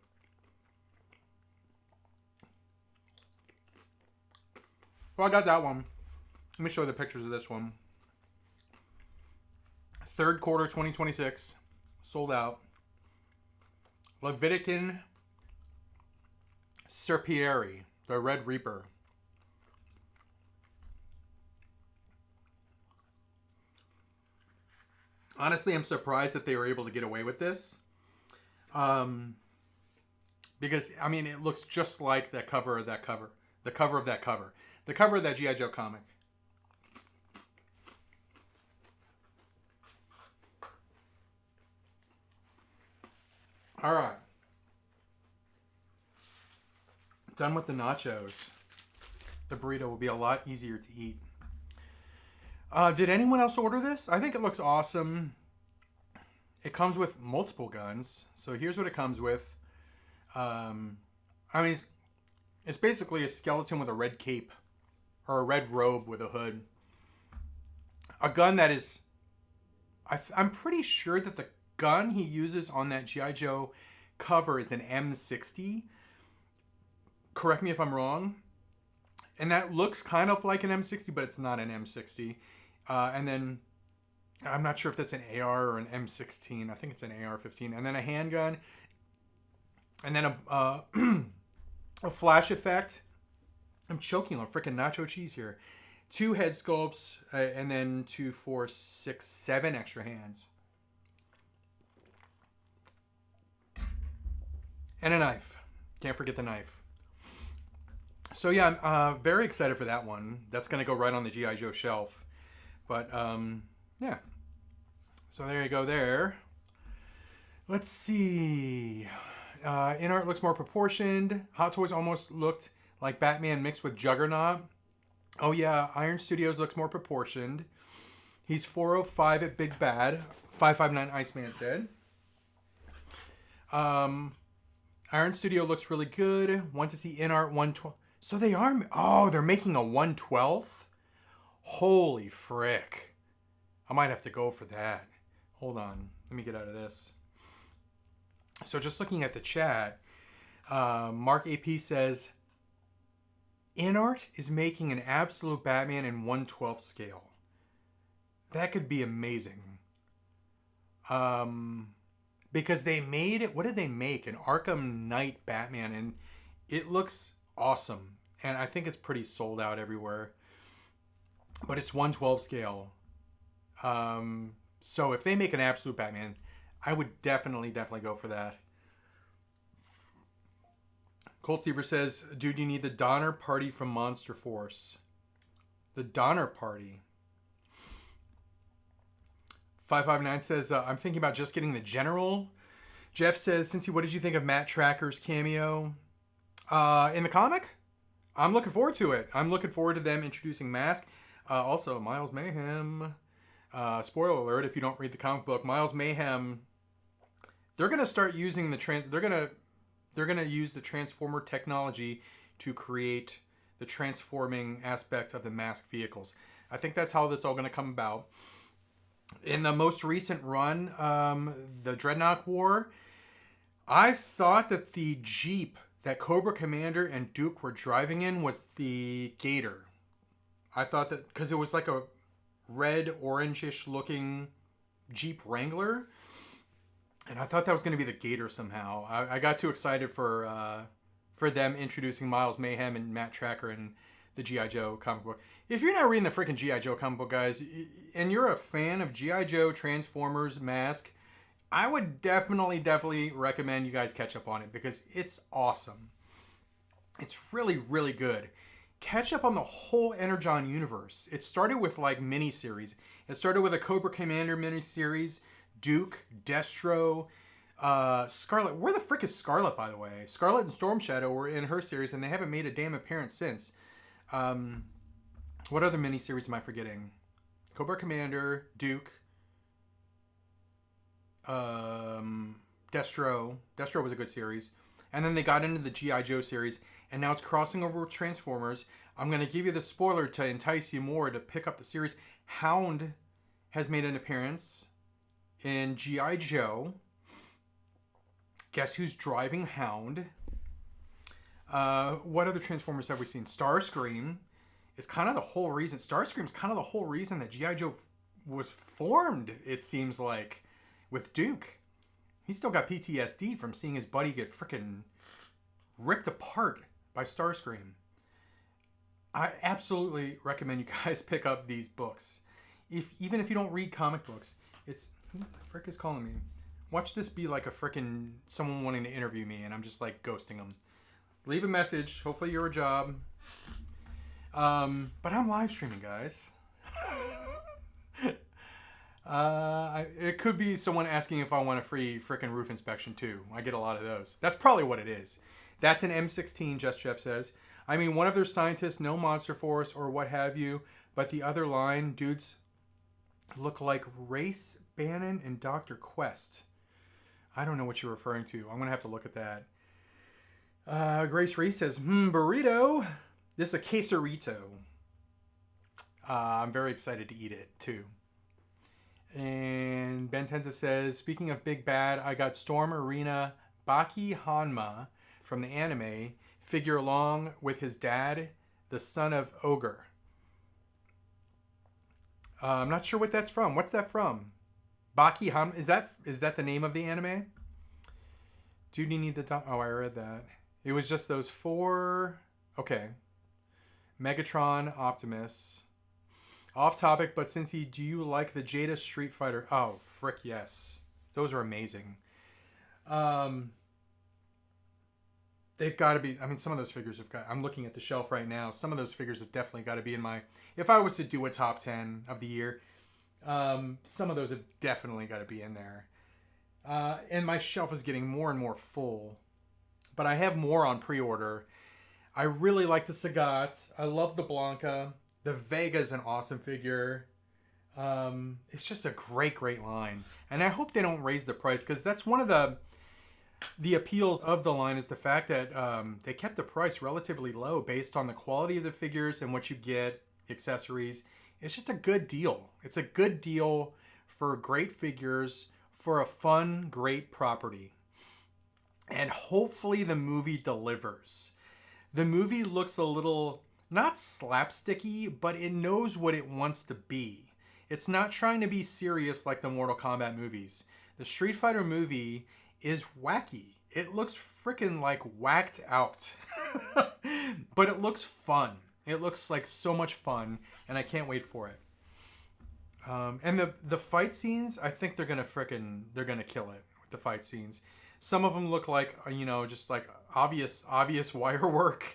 Well, I got that one. Let me show you the pictures of this one. Third quarter 2026. Sold out. Levitican Serpieri, the Red Reaper. Honestly, I'm surprised that they were able to get away with this. Because, I mean, it looks just like that cover of that cover. The cover of that cover. The cover of that G.I. Joe comic. All right. Done with the nachos. The burrito will be a lot easier to eat. Did anyone else order this? I think it looks awesome. It comes with multiple guns. So here's what it comes with. I mean, It's basically a skeleton with a red cape or a red robe with a hood. A gun that is, I'm pretty sure that the gun he uses on that G.I. Joe cover is an M60. Correct me if I'm wrong. And that looks kind of like an M60, but it's not an M60. And then I'm not sure if that's an AR or an M16. I think it's an AR-15. And then a handgun. And then a flash effect. I'm choking on freaking nacho cheese here. 2 head sculpts, and then 2, 4, 6, 7 extra hands. And a knife. Can't forget the knife. So yeah, I'm very excited for that one. That's going to go right on the G.I. Joe shelf. But yeah. So there you go there. Let's see. InArt looks more proportioned. Hot Toys almost looked like Batman mixed with Juggernaut. Oh yeah, Iron Studios looks more proportioned. He's 405 at Big Bad. 559 Iceman said. Iron Studio looks really good. Want to see InArt 112. So they are... Oh, they're making a 112th? Holy frick. I might have to go for that. Hold on. Let me get out of this. So just looking at the chat, Mark AP says, InArt is making an absolute Batman in 1/12 scale. That could be amazing. Because they made it... What did they make? An Arkham Knight Batman. And it looks awesome. And I think it's pretty sold out everywhere. But it's 1/12 scale. So if they make an absolute Batman, I would definitely go for that. Colt Seaver says, dude, you need the Donner Party from Monster Force. The Donner Party. 559 says, I'm thinking about just getting the General. Jeff says, Cincy, what did you think of Matt Tracker's cameo? In the comic? I'm looking forward to it. I'm looking forward to them introducing Mask. Also, Miles Mayhem. Spoiler alert, if you don't read the comic book, Miles Mayhem, they're going to start using they're going to use the Transformer technology to create the transforming aspect of the Mask vehicles. I think that's how that's all going to come about. In the most recent run, the Dreadnought War, I thought that the Jeep that Cobra Commander and Duke were driving in was the Gator. I thought that because it was like a red, orangish looking Jeep Wrangler. And I thought that was going to be the Gator somehow. I got too excited for them introducing Miles Mayhem and Matt Tracker in the G.I. Joe comic book. If you're not reading the freaking G.I. Joe comic book, guys, and you're a fan of G.I. Joe, Transformers, Mask, I would definitely recommend you guys catch up on it because it's awesome. It's really, really good. Catch up on the whole Energon universe. It started with like miniseries. It started with a Cobra Commander miniseries, Duke, Destro, Scarlet. Where the frick is Scarlet, by the way? Scarlet and Storm Shadow were in her series, and they haven't made a damn appearance since. What other miniseries am I forgetting? Cobra Commander, Duke, Destro. Destro was a good series. And then they got into the G.I. Joe series, and now it's crossing over with Transformers. I'm going to give you the spoiler to entice you more to pick up the series. Hound has made an appearance in G.I. Joe. Guess who's driving Hound? What other Transformers have we seen? Starscream is kind of the whole reason. Starscream's kind of the whole reason that G.I. Joe was formed, it seems like, with Duke. He's still got PTSD from seeing his buddy get freaking ripped apart by Starscream. I absolutely recommend you guys pick up these books. Even if you don't read comic books, it's... Who the frick is calling me? Watch this be like a freaking someone wanting to interview me and I'm just like ghosting them. Leave a message. Hopefully you're a job. But I'm live streaming, guys. It could be someone asking if I want a free freaking roof inspection too. I get a lot of those. That's probably what it is. That's an M16, Just Jeff says. I mean, one of their scientists, no Monster Force or what have you, but the other line, dudes look like Race Bannon and Dr. Quest. I don't know what you're referring to. I'm going to have to look at that. Grace Reese says, burrito. This is a quesarito. I'm very excited to eat it too. And Ben Tenza says, speaking of Big Bad, I got Storm Arena Baki Hanma from the anime figure along with his dad, the son of Ogre. I'm not sure what that's from. What's that from? Baki Hanma? Is that the name of the anime? Do you need the top? Oh, I read that. It was just those four. Okay. Megatron, Optimus. Off topic, but do you like the Jada Street Fighter? Oh, frick yes. Those are amazing. They've got to be, I mean, some of those figures have got, I'm looking at the shelf right now. Some of those figures have definitely got to be in my, if I was to do a top 10 of the year, some of those have definitely got to be in there. And my shelf is getting more and more full. But I have more on pre-order. I really like the Sagat. I love the Blanca. The Vega is an awesome figure. It's just a great, great line. And I hope they don't raise the price, because that's one of the appeals of the line, is the fact that they kept the price relatively low based on the quality of the figures and what you get, accessories. It's just a good deal. It's a good deal for great figures, for a fun, great property. And hopefully the movie delivers. The movie looks a little, not slapsticky, but it knows what it wants to be. It's not trying to be serious like the Mortal Kombat movies. The Street Fighter movie is wacky. It looks freaking like whacked out. But it looks fun. It looks like so much fun, and I can't wait for it. And the fight scenes, I think they're gonna kill it with the fight scenes. Some of them look like, just like obvious wire work.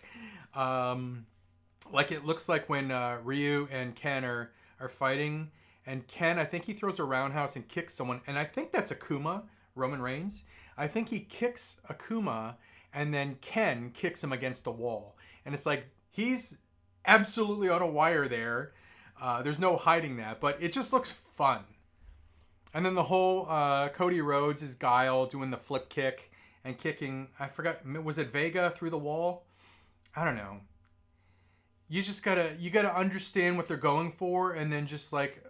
Like it looks like when Ryu and Ken are fighting, and Ken, I think he throws a roundhouse and kicks someone, and I think that's Akuma, Roman Reigns. I think he kicks Akuma, and then Ken kicks him against the wall. And it's like, he's absolutely on a wire there. There's no hiding that, but it just looks fun. And then the whole Cody Rhodes is Guile doing the flip kick and kicking, I forgot, was it Vega through the wall? I don't know. You just gotta understand what they're going for, and then just like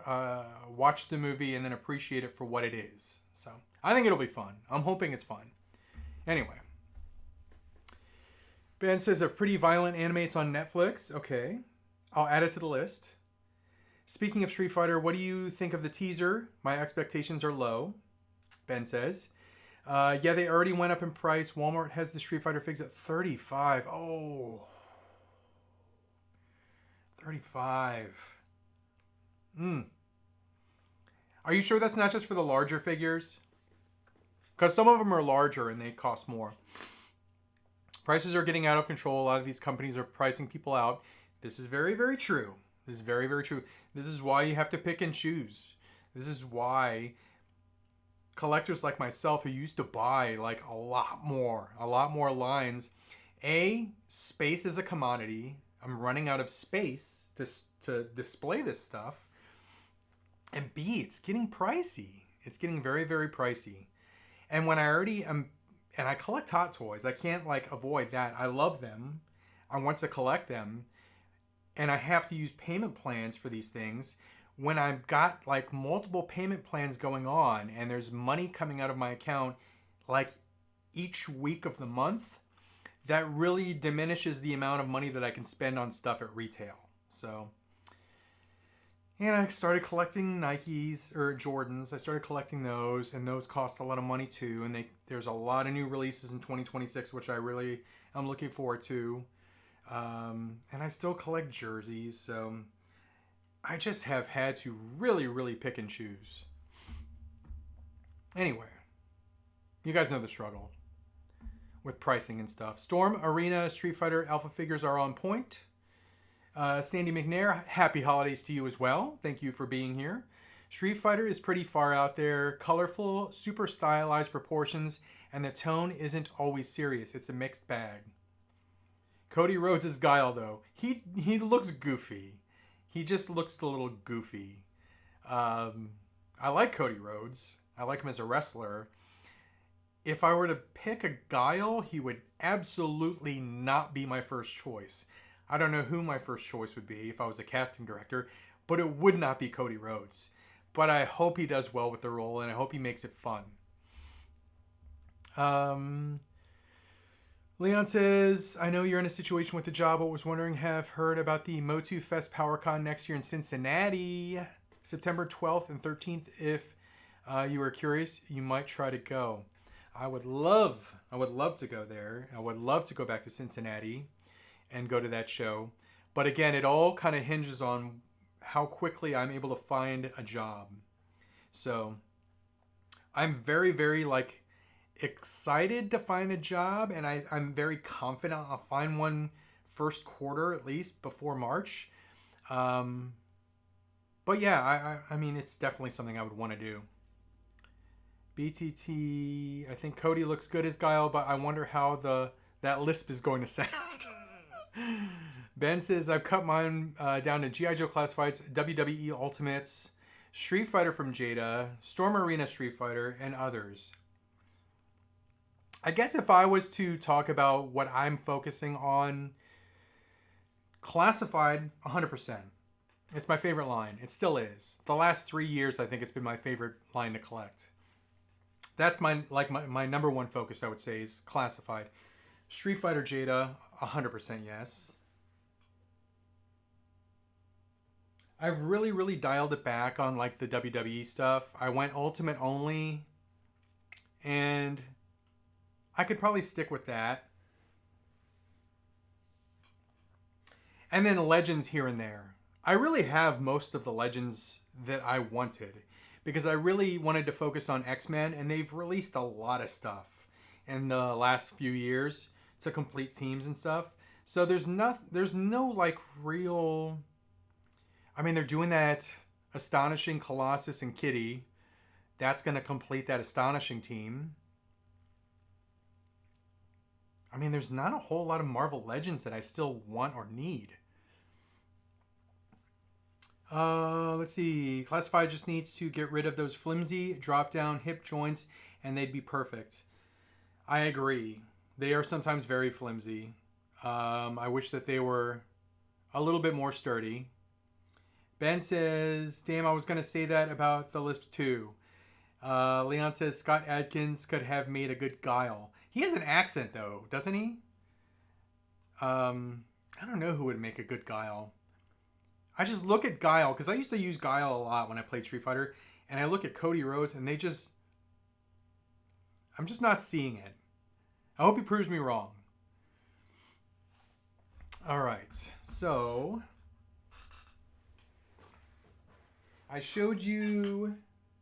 watch the movie and then appreciate it for what it is. So I think it'll be fun. I'm hoping it's fun. Anyway. Ben says a pretty violent anime. It's on Netflix. Okay. I'll add it to the list. Speaking of Street Fighter, what do you think of the teaser? My expectations are low, Ben says. Yeah, they already went up in price. Walmart has the Street Fighter figs at $35. Oh. $35. Are you sure that's not just for the larger figures? Because some of them are larger and they cost more. Prices are getting out of control. A lot of these companies are pricing people out. This is very, very true. This is very, very true. This is why you have to pick and choose. This is why collectors like myself, who used to buy like a lot more lines. A, space is a commodity. I'm running out of space to display this stuff. And B, it's getting pricey. It's getting very, very pricey. And when I already am, and I collect Hot Toys, I can't like avoid that. I love them. I want to collect them. And I have to use payment plans for these things. When I've got like multiple payment plans going on and there's money coming out of my account like each week of the month, that really diminishes the amount of money that I can spend on stuff at retail. So, and I started collecting Nikes or Jordans. I started collecting those, and those cost a lot of money too. And there's a lot of new releases in 2026, which I really am looking forward to. And I still collect jerseys, so I just have had to really, really pick and choose. Anyway, you guys know the struggle with pricing and stuff. Storm Arena Street Fighter Alpha figures are on point. Sandy McNair, happy holidays to you as well. Thank you for being here. Street Fighter is pretty far out there. Colorful, super stylized proportions, and the tone isn't always serious. It's a mixed bag. Cody Rhodes is Guile, though. He looks goofy. He just looks a little goofy. I like Cody Rhodes. I like him as a wrestler. if I were to pick a Guile, he would absolutely not be my first choice. I don't know who my first choice would be if I was a casting director, but it would not be Cody Rhodes. But I hope he does well with the role, and I hope he makes it fun. Leon says, I know you're in a situation with the job, but was wondering, have heard about the Motu Fest PowerCon next year in Cincinnati, September 12th and 13th. If you are curious, you might try to go. I would love to go there. I would love to go back to Cincinnati and go to that show. But again, it all kind of hinges on how quickly I'm able to find a job. So I'm very, very excited to find a job, and I'm very confident I'll find one first quarter at least before March. But yeah, I mean, it's definitely something I would want to do. BTT, I think Cody looks good as Guile, but I wonder how that lisp is going to sound. Ben says, I've cut mine down to G.I. Joe Classifieds, WWE Ultimates, Street Fighter from Jada, Storm Arena Street Fighter, and others. I guess if I was to talk about what I'm focusing on, Classified, 100%. It's my favorite line. It still is. The last 3 years, I think it's been my favorite line to collect. That's my number one focus, I would say, is Classified. Street Fighter Jada, 100% yes. I've really, really dialed it back on the WWE stuff. I went Ultimate only, and I could probably stick with that. And then Legends here and there. I really have most of the Legends that I wanted, because I really wanted to focus on X-Men, and they've released a lot of stuff in the last few years to complete teams and stuff. So there's no real... I mean, they're doing that Astonishing Colossus and Kitty. That's going to complete that Astonishing team. I mean, there's not a whole lot of Marvel Legends that I still want or need. Let's see. Classified just needs to get rid of those flimsy drop-down hip joints, and they'd be perfect. I agree. They are sometimes very flimsy. I wish that they were a little bit more sturdy. Ben says, damn, I was going to say that about the lisp too. Leon says, Scott Adkins could have made a good Guile. He has an accent, though, doesn't he? I don't know who would make a good Guile. I just look at Guile, because I used to use Guile a lot when I played Street Fighter, and I look at Cody Rhodes, and I'm just not seeing it. I hope he proves me wrong. All right, so I showed you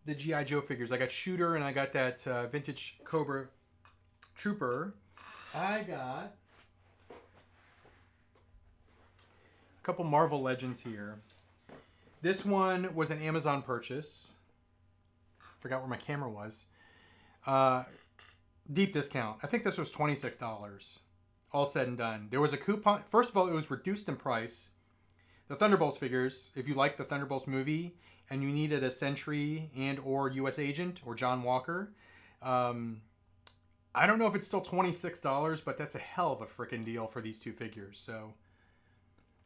the G.I. Joe figures. I got Shooter, and I got that vintage Cobra Trooper. I got a couple Marvel Legends here. This one was an Amazon purchase. Forgot where my camera was. Deep discount. I think this was $26. All said and done. There was a coupon. First of all, it was reduced in price. The Thunderbolts figures, if you like the Thunderbolts movie and you needed a Sentry and or U.S. Agent or John Walker, I don't know if it's still $26, but that's a hell of a freaking deal for these two figures. So,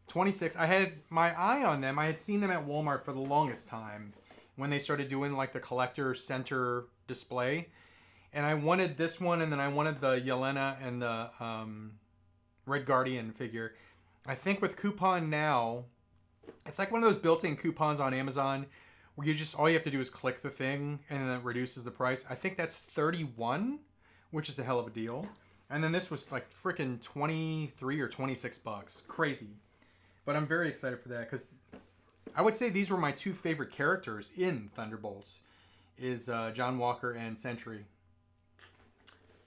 $26. I had my eye on them. I had seen them at Walmart for the longest time when they started doing the collector center display. And I wanted this one, and then I wanted the Yelena and the Red Guardian figure. I think with Coupon now, it's like one of those built-in coupons on Amazon where all you have to do is click the thing and then it reduces the price. I think that's $31, which is a hell of a deal. And then this was freaking $23 or $26. Crazy. But I'm very excited for that, because I would say these were my two favorite characters in Thunderbolts, is John Walker and Sentry.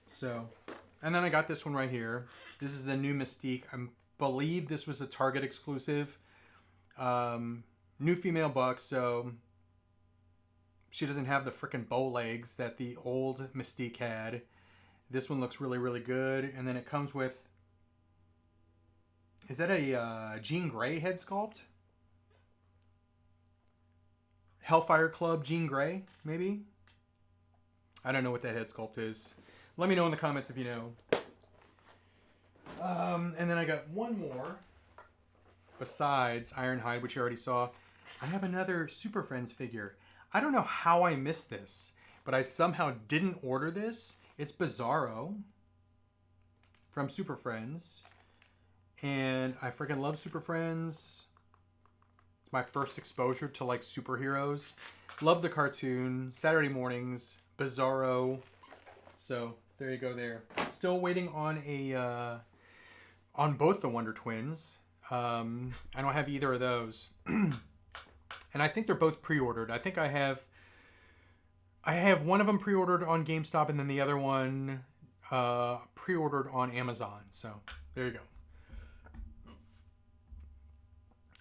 So, and then I got this one right here. This is the new Mystique. I believe this was a Target exclusive. New female buck, so she doesn't have the freaking bow legs that the old Mystique had. This one looks really, really good. And then it comes with... Is that a Jean Grey head sculpt? Hellfire Club Jean Grey, maybe? I don't know what that head sculpt is. Let me know in the comments if you know. And then I got one more. Besides Ironhide, which you already saw, I have another Super Friends figure. I don't know how I missed this, but I somehow didn't order this. It's Bizarro from Super Friends. And I freaking love Super Friends. It's my first exposure to like superheroes. Love the cartoon. Saturday mornings. Bizarro. So there you go there. Still waiting on a on both the Wonder Twins. I don't have either of those. And I think they're both pre-ordered. I think I have one of them pre-ordered on GameStop and then the other one pre-ordered on Amazon. So there you go.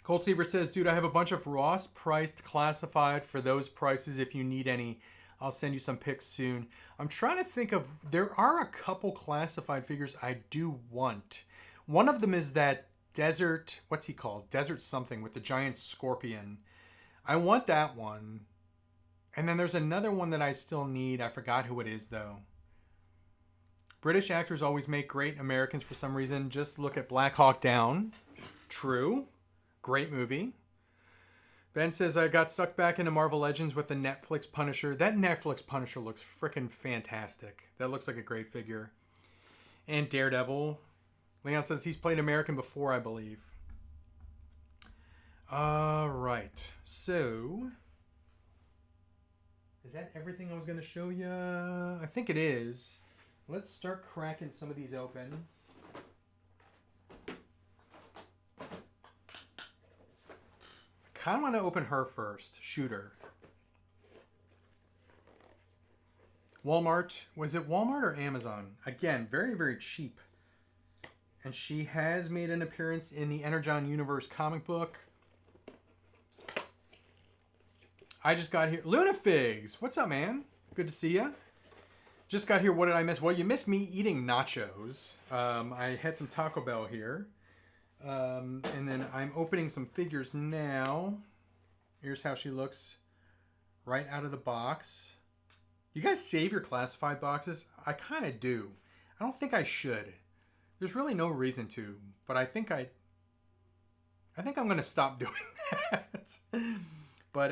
Cold Seaver says, dude, I have a bunch of Ross priced classified for those prices if you need any. I'll send you some pics soon. I'm trying to think of, there are a couple classified figures I do want. One of them is that Desert, what's he called? Desert something with the giant scorpion. I want that one. And then there's another one that I still need. I forgot who it is though. British actors always make great Americans for some reason. Just look at Black Hawk Down. True. Great movie. Ben says, I got sucked back into Marvel Legends with the Netflix Punisher. That Netflix Punisher looks freaking fantastic. That looks like a great figure. And Daredevil. Leon says he's played American before, I believe. Alright. So, is that everything I was going to show you? I think it is. Let's start cracking some of these open. Kind of want to open her first. Shooter. Walmart. Was it Walmart or Amazon? Again, very, very cheap. And she has made an appearance in the Energon Universe comic book. I just got here. Lunafigs! What's up, man? Good to see ya. Just got here. What did I miss? Well, you missed me eating nachos. I had some Taco Bell here. And then I'm opening some figures now. Here's how she looks right out of the box. You guys save your classified boxes? I kind of do. I don't think I should. There's really no reason to, but I think I'm going to stop doing that. But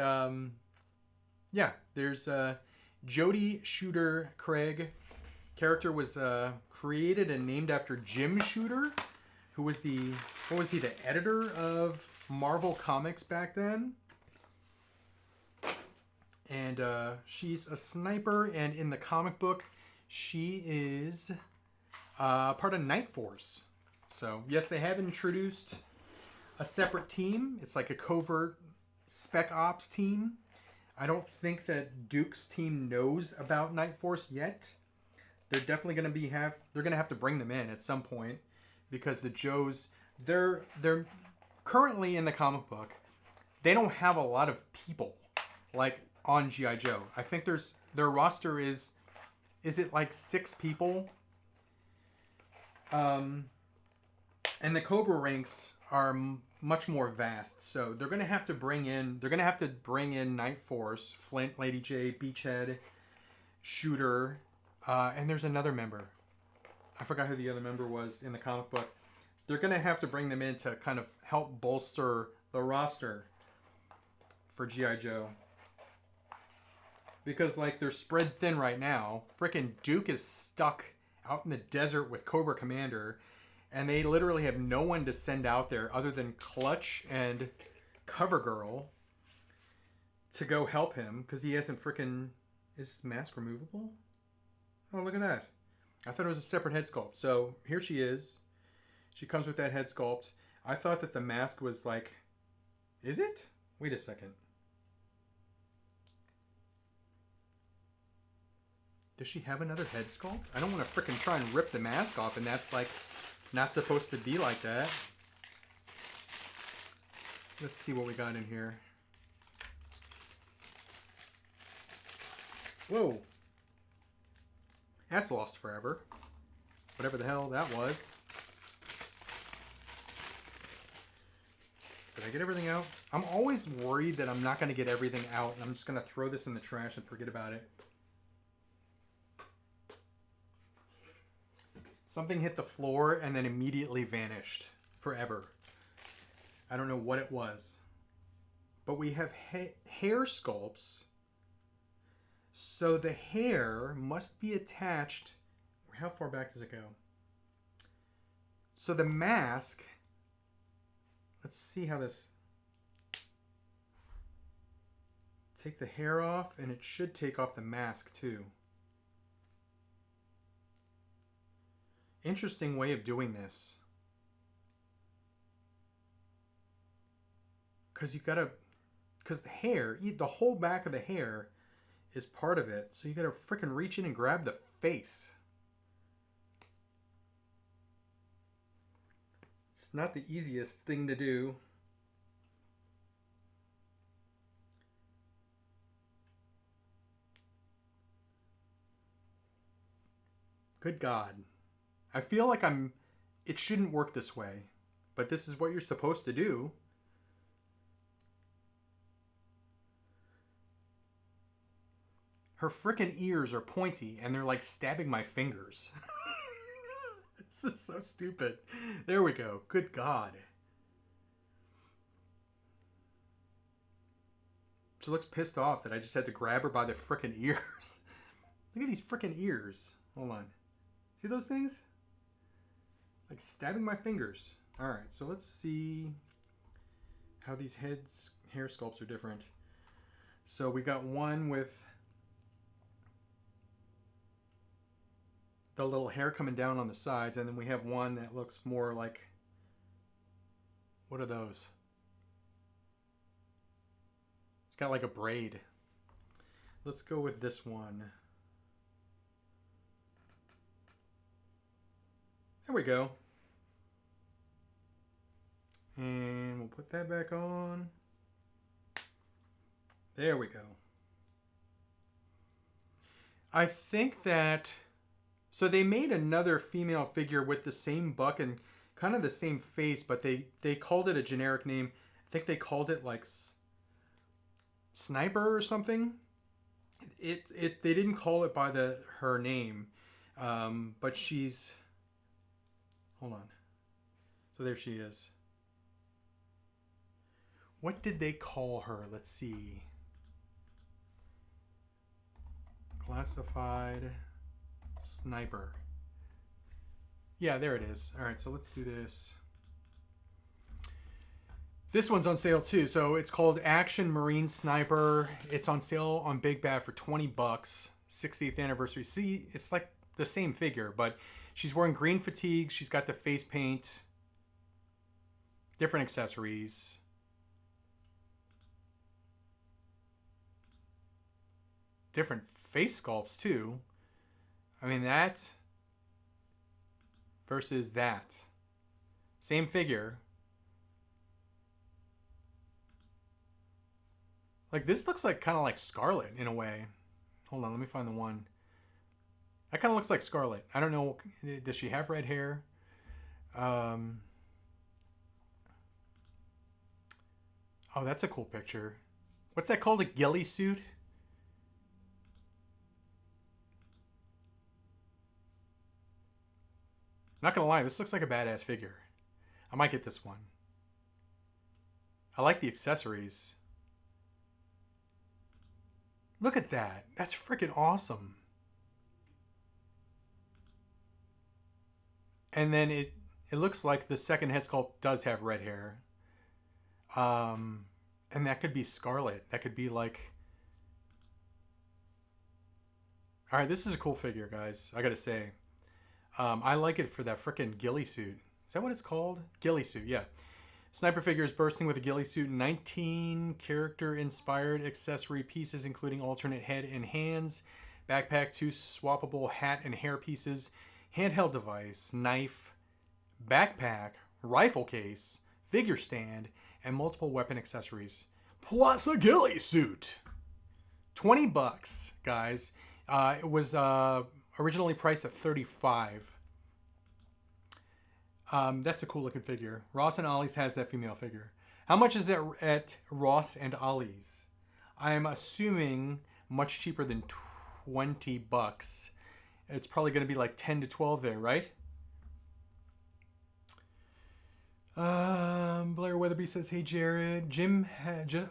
yeah, there's Jody Shooter Craig. Character was created and named after Jim Shooter, who was the editor of Marvel Comics back then. And she's a sniper, and in the comic book, she is part of Night Force. So, yes, they have introduced a separate team. It's like a covert spec ops team. I don't think that Duke's team knows about Night Force yet. They're definitely going to they're going to have to bring them in at some point, because the Joes, they're currently in the comic book, they don't have a lot of people like on G.I. Joe. I think their roster is it like 6 people? And the Cobra ranks are much more vast, so they're gonna have to bring in Night Force, Flint, Lady J, Beachhead, Shooter, and there's another member. I forgot who the other member was in the comic book. They're gonna have to bring them in to kind of help bolster the roster for G.I. Joe. Because like they're spread thin right now. Frickin' Duke is stuck out in the desert with Cobra Commander, and they literally have no one to send out there other than Clutch and CoverGirl to go help him, because he hasn't frickin'... Is his mask removable? Oh, look at that. I thought it was a separate head sculpt. So here she is. She comes with that head sculpt. I thought that the mask was like... Is it? Wait a second. Does she have another head sculpt? I don't want to frickin' try and rip the mask off, and that's like not supposed to be like that. Let's see what we got in here. Whoa. That's lost forever. Whatever the hell that was. Did I get everything out? I'm always worried that I'm not going to get everything out, and I'm just going to throw this in the trash and forget about it. Something hit the floor and then immediately vanished forever. I don't know what it was. But we have hair sculpts. So the hair must be attached. How far back does it go? So the mask. Let's see how this. Take the hair off, and it should take off the mask too. Interesting way of doing this. Because because the hair, the whole back of the hair is part of it. So you gotta freaking reach in and grab the face. It's not the easiest thing to do. Good God. I feel like it shouldn't work this way, but this is what you're supposed to do. Her frickin' ears are pointy and they're like stabbing my fingers. This is so stupid. There we go. Good God. She looks pissed off that I just had to grab her by the frickin' ears. Look at these frickin' ears. Hold on. See those things? Like stabbing my fingers. Alright, so let's see how these hair sculpts are different. So we got one with the little hair coming down on the sides, and then we have one that looks more like, what are those? It's got like a braid. Let's go with this one. There we go. And we'll put that back on. There we go. I think that... So they made another female figure with the same buck and kind of the same face, but they called it a generic name. I think they called it like Sniper or something. They didn't call it by her name, but she's... Hold on. So there she is. What did they call her? Let's see. Classified Sniper. Yeah, there it is. All right, so let's do this. This one's on sale too. So it's called Action Marine Sniper. It's on sale on Big Bad for $20. 60th anniversary. See, it's like the same figure, but she's wearing green fatigues. She's got the face paint. Different accessories. Different face sculpts too. I mean, that versus that. Same figure. Like, this looks like kind of like Scarlet in a way. Hold on, let me find the one. That kind of looks like Scarlet. I don't know. Does she have red hair? Oh, that's a cool picture. What's that called? A ghillie suit? Not gonna lie, this looks like a badass figure. I might get this one. I like the accessories. Look at that. That's freaking awesome. And then it looks like the second head sculpt does have red hair. And that could be Scarlet. That could be like... Alright, this is a cool figure, guys. I gotta say. I like it for that frickin' ghillie suit. Is that what it's called? Ghillie suit, yeah. Sniper figure is bursting with a ghillie suit. 19 character-inspired accessory pieces, including alternate head and hands, backpack, 2 swappable hat and hair pieces, handheld device, knife, backpack, rifle case, figure stand, and multiple weapon accessories. Plus a ghillie suit. $20, guys. It was originally priced at $35. That's a cool looking figure. Ross and Ollie's has that female figure. How much is it at Ross and Ollie's? I am assuming much cheaper than $20. It's probably going to be like 10 to 12 there, right? Blair Weatherby says, "Hey Jared,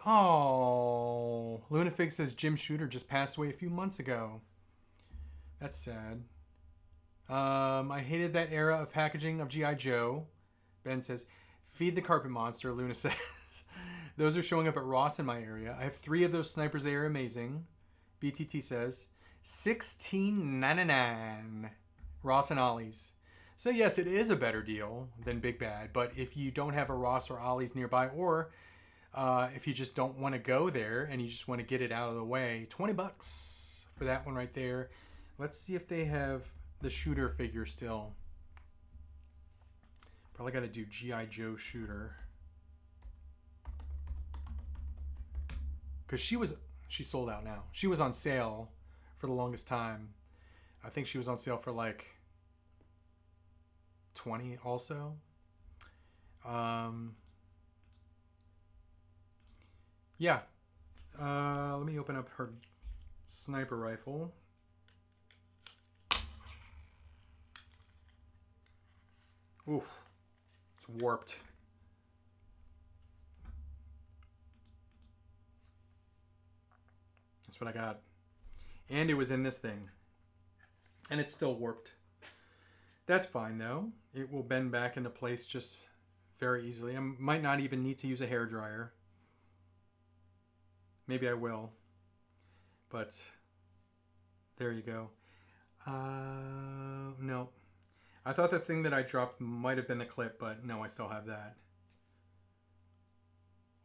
oh, Lunafig says Jim Shooter just passed away a few months ago. That's sad. I hated that era of packaging of GI Joe." Ben says, "Feed the carpet monster." Luna says, "Those are showing up at Ross in my area. I have 3 of those snipers. They are amazing." BTT says, $16.99. Ross and Ollie's. So yes, it is a better deal than Big Bad, but if you don't have a Ross or Ollie's nearby, or if you just don't want to go there and you just want to get it out of the way, $20 for that one right there. Let's see if they have the Shooter figure still. Probably got to do G.I. Joe Shooter. Because she sold out now. She was on sale for the longest time. I think she was on sale for like 20 also. Yeah. Let me open up her sniper rifle. Oof. It's warped. That's what I got. And it was in this thing. And it's still warped. That's fine though. It will bend back into place just very easily. I might not even need to use a hairdryer. Maybe I will. But there you go. No. I thought the thing that I dropped might have been the clip, but no, I still have that.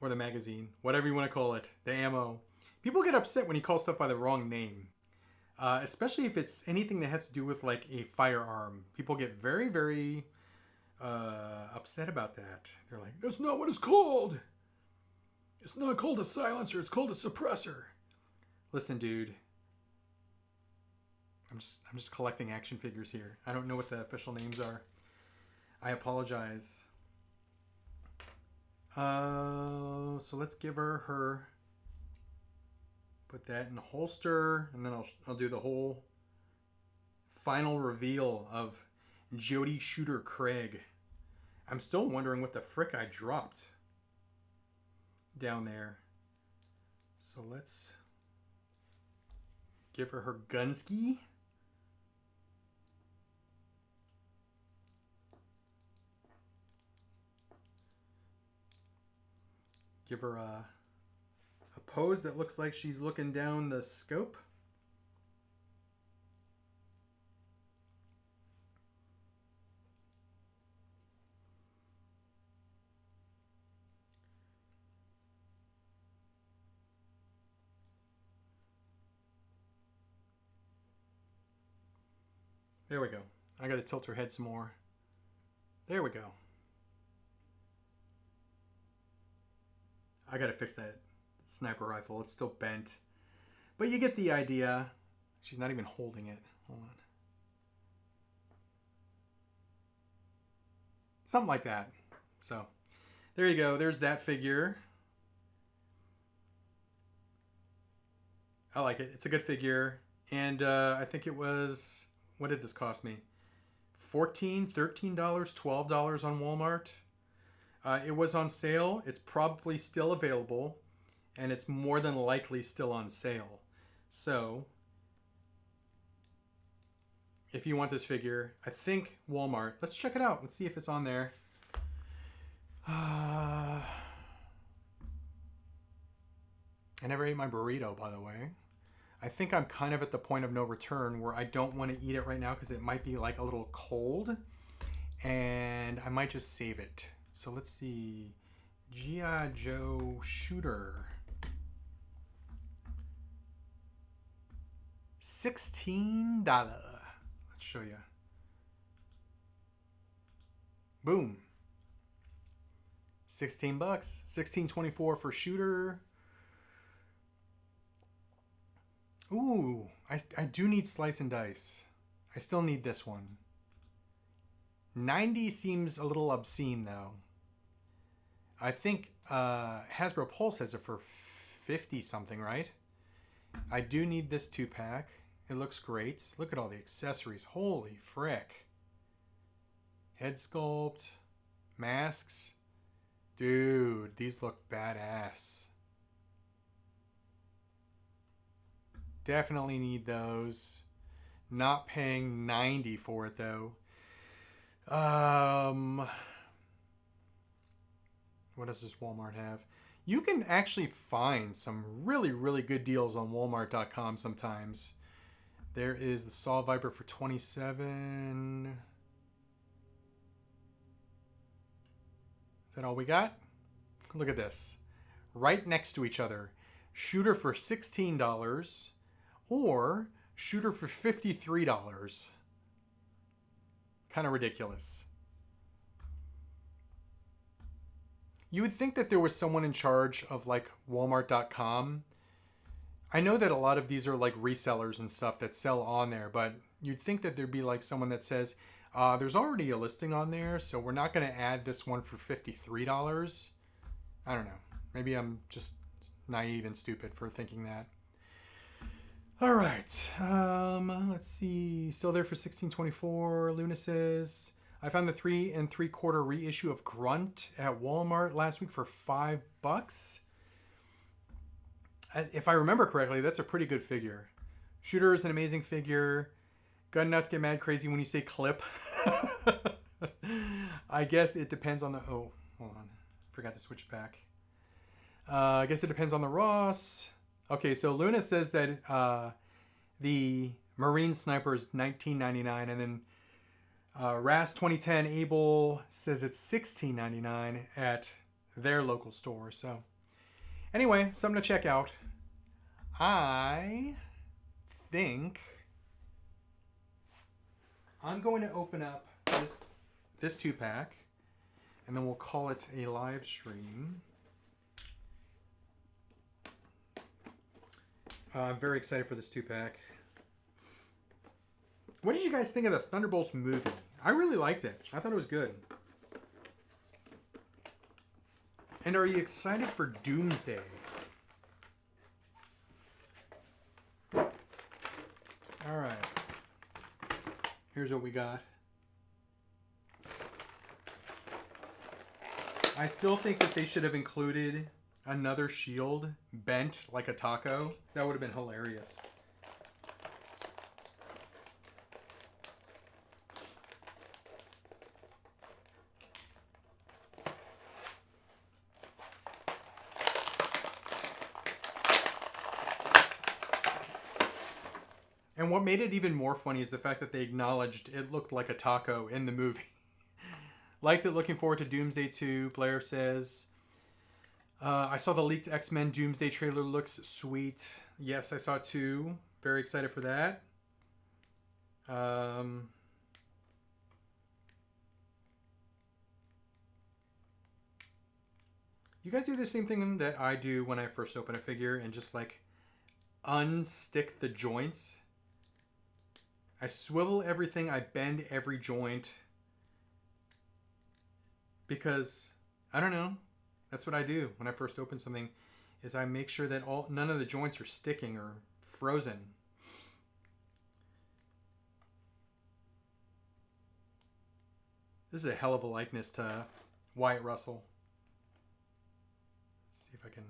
Or the magazine. Whatever you want to call it. The ammo. People get upset when you call stuff by the wrong name. Especially if it's anything that has to do with like a firearm. People get very, very upset about that. They're like, "That's not what it's called. It's not called a silencer. It's called a suppressor." Listen, dude. I'm just collecting action figures here. I don't know what the official names are. I apologize. So let's give her. Put that in the holster, and then I'll do the whole final reveal of Jody Shooter Craig. I'm still wondering what the frick I dropped down there. So let's give her gunski. Give her a pose that looks like she's looking down the scope. There we go. I gotta tilt her head some more. There we go. I gotta fix that sniper rifle. It's still bent. But you get the idea. She's not even holding it. Hold on. Something like that. So, there you go. There's that figure. I like it. It's a good figure. And I think it was... What did this cost me? $14, $13, $12 on Walmart. It was on sale. It's probably still available. And it's more than likely still on sale. So, if you want this figure, I think Walmart. Let's check it out. Let's see if it's on there. I never ate my burrito, by the way. I think I'm kind of at the point of no return where I don't want to eat it right now because it might be like a little cold. And I might just save it. So let's see. G.I. Joe Shooter. $16. Let's show you. Boom. 16 bucks. $16.24 for Shooter. Ooh, I do need Slice and Dice. I still need this one. 90 seems a little obscene though. I think Hasbro Pulse has it for 50 something, right? I do need this 2-pack. It looks great. Look at all the accessories. Holy frick. Head sculpt. Masks. Dude, these look badass. Definitely need those. Not paying $90 for it though. What does this Walmart have? You can actually find some really, really good deals on Walmart.com sometimes. There is the Saw Viper for $27. Is that all we got? Look at this. Right next to each other. Shooter for $16 or shooter for $53. Kind of ridiculous. You would think that there was someone in charge of like Walmart.com. I know that a lot of these are like resellers and stuff that sell on there, but you'd think that there'd be like someone that says, there's already a listing on there, so we're not going to add this one for $53. I don't know. Maybe I'm just naive and stupid for thinking that. All right. Let's see. Still there for $16.24. Luna says, I found the 3 3/4 reissue of Grunt at Walmart last week for $5. If I remember correctly, that's a pretty good figure. Shooter is an amazing figure. Gun nuts get mad crazy when you say clip. I guess it depends on the... Oh, hold on. Forgot to switch it back. I guess it depends on the Ross. Okay, so Luna says that the Marine Sniper is $19.99, and then RAS 2010 Able says it's $16.99 at their local store. So anyway, something to check out. I think I'm going to open up this 2-pack, and then we'll call it a live stream. I'm very excited for this 2-pack. What did you guys think of the Thunderbolts movie? I really liked it. I thought it was good. And are you excited for Doomsday? All right. Here's what we got. I still think that they should have included another shield bent like a taco. That would have been hilarious. And what made it even more funny is the fact that they acknowledged it looked like a taco in the movie. Liked it, looking forward to Doomsday 2, Blair says. I saw the leaked X-Men Doomsday trailer, looks sweet. Yes, I saw it too. Very excited for that. You guys do the same thing that I do when I first open a figure and just like unstick the joints. I swivel everything, I bend every joint because, I don't know, that's what I do when I first open something, is I make sure that none of the joints are sticking or frozen. This is a hell of a likeness to Wyatt Russell. Let's see if I can...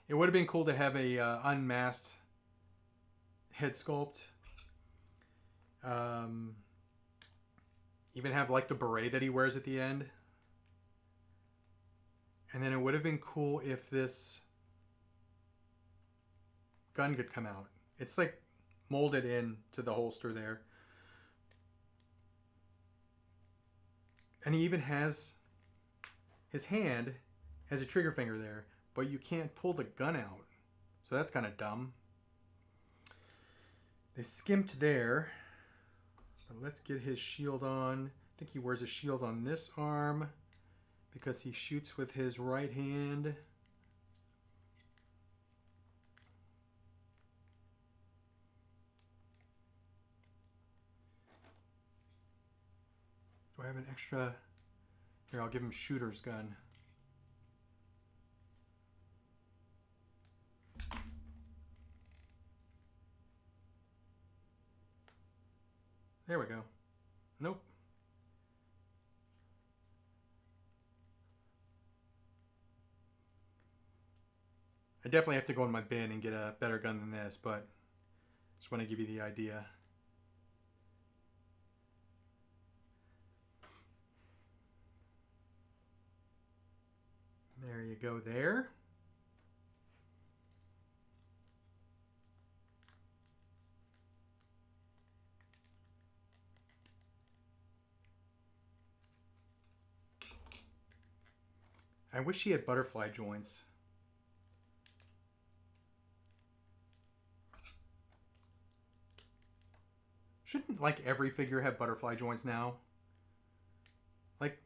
It would have been cool to have a unmasked head sculpt. Even have like the beret that he wears at the end. And then it would have been cool if this gun could come out. It's like molded in to the holster there. And he even has, his hand has a trigger finger there, but you can't pull the gun out. So that's kind of dumb. They skimped there. But let's get his shield on. I think he wears a shield on this arm because he shoots with his right hand. Do I have an extra? Here, I'll give him shooter's gun. There we go. Nope. definitely have to go in my bin and get a better gun than this, but just want to give you the idea. There you go there. I wish he had butterfly joints. Shouldn't like every figure have butterfly joints now? Like,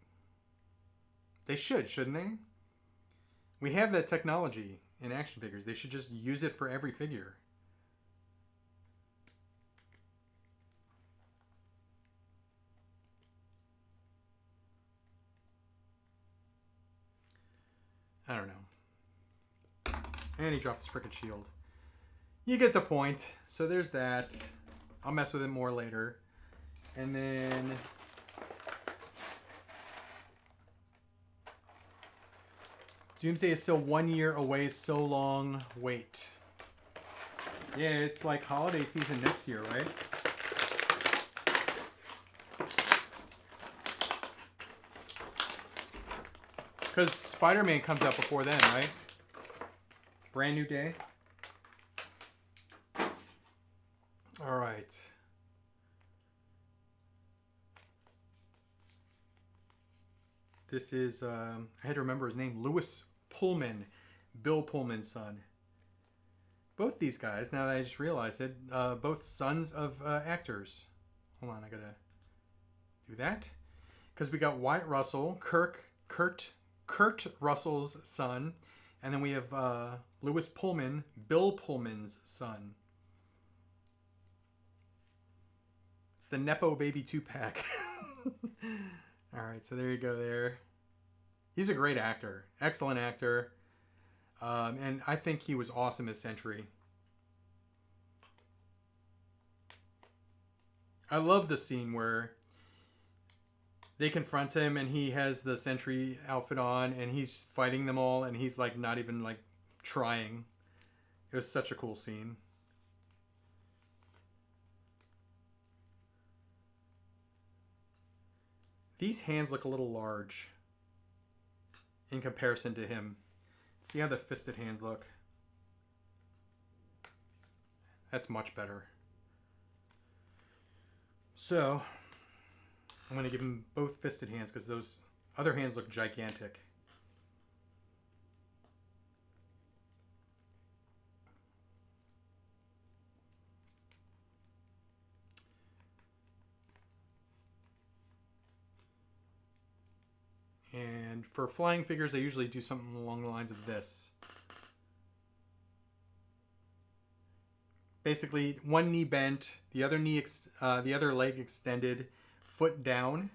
they should, shouldn't they? We have that technology in action figures. They should just use it for every figure. I don't know. And he dropped his frickin' shield. You get the point. So there's that. I'll mess with it more later. And then... Doomsday is still 1 year away. So long. Wait. Yeah, it's like holiday season next year, right? Because Spider-Man comes out before then, right? Brand new day. All right. This is, I had to remember his name, Lewis Pullman, Bill Pullman's son. Both these guys, now that I just realized it, both sons of actors. Hold on, I gotta do that. Because we got Wyatt Russell, Kurt Russell's son, and then we have Lewis Pullman, Bill Pullman's son. It's the Nepo Baby 2-pack. All right, so there you go there. He's a great actor. Excellent actor. And I think he was awesome as Sentry. I love the scene where they confront him and he has the Sentry outfit on and he's fighting them all and he's like not even like trying. It was such a cool scene. These hands look a little large in comparison to him. See how the fisted hands look? That's much better. So, I'm going to give him both fisted hands because those other hands look gigantic. And for flying figures, I usually do something along the lines of this. Basically, one knee bent, the other the other leg extended, foot down,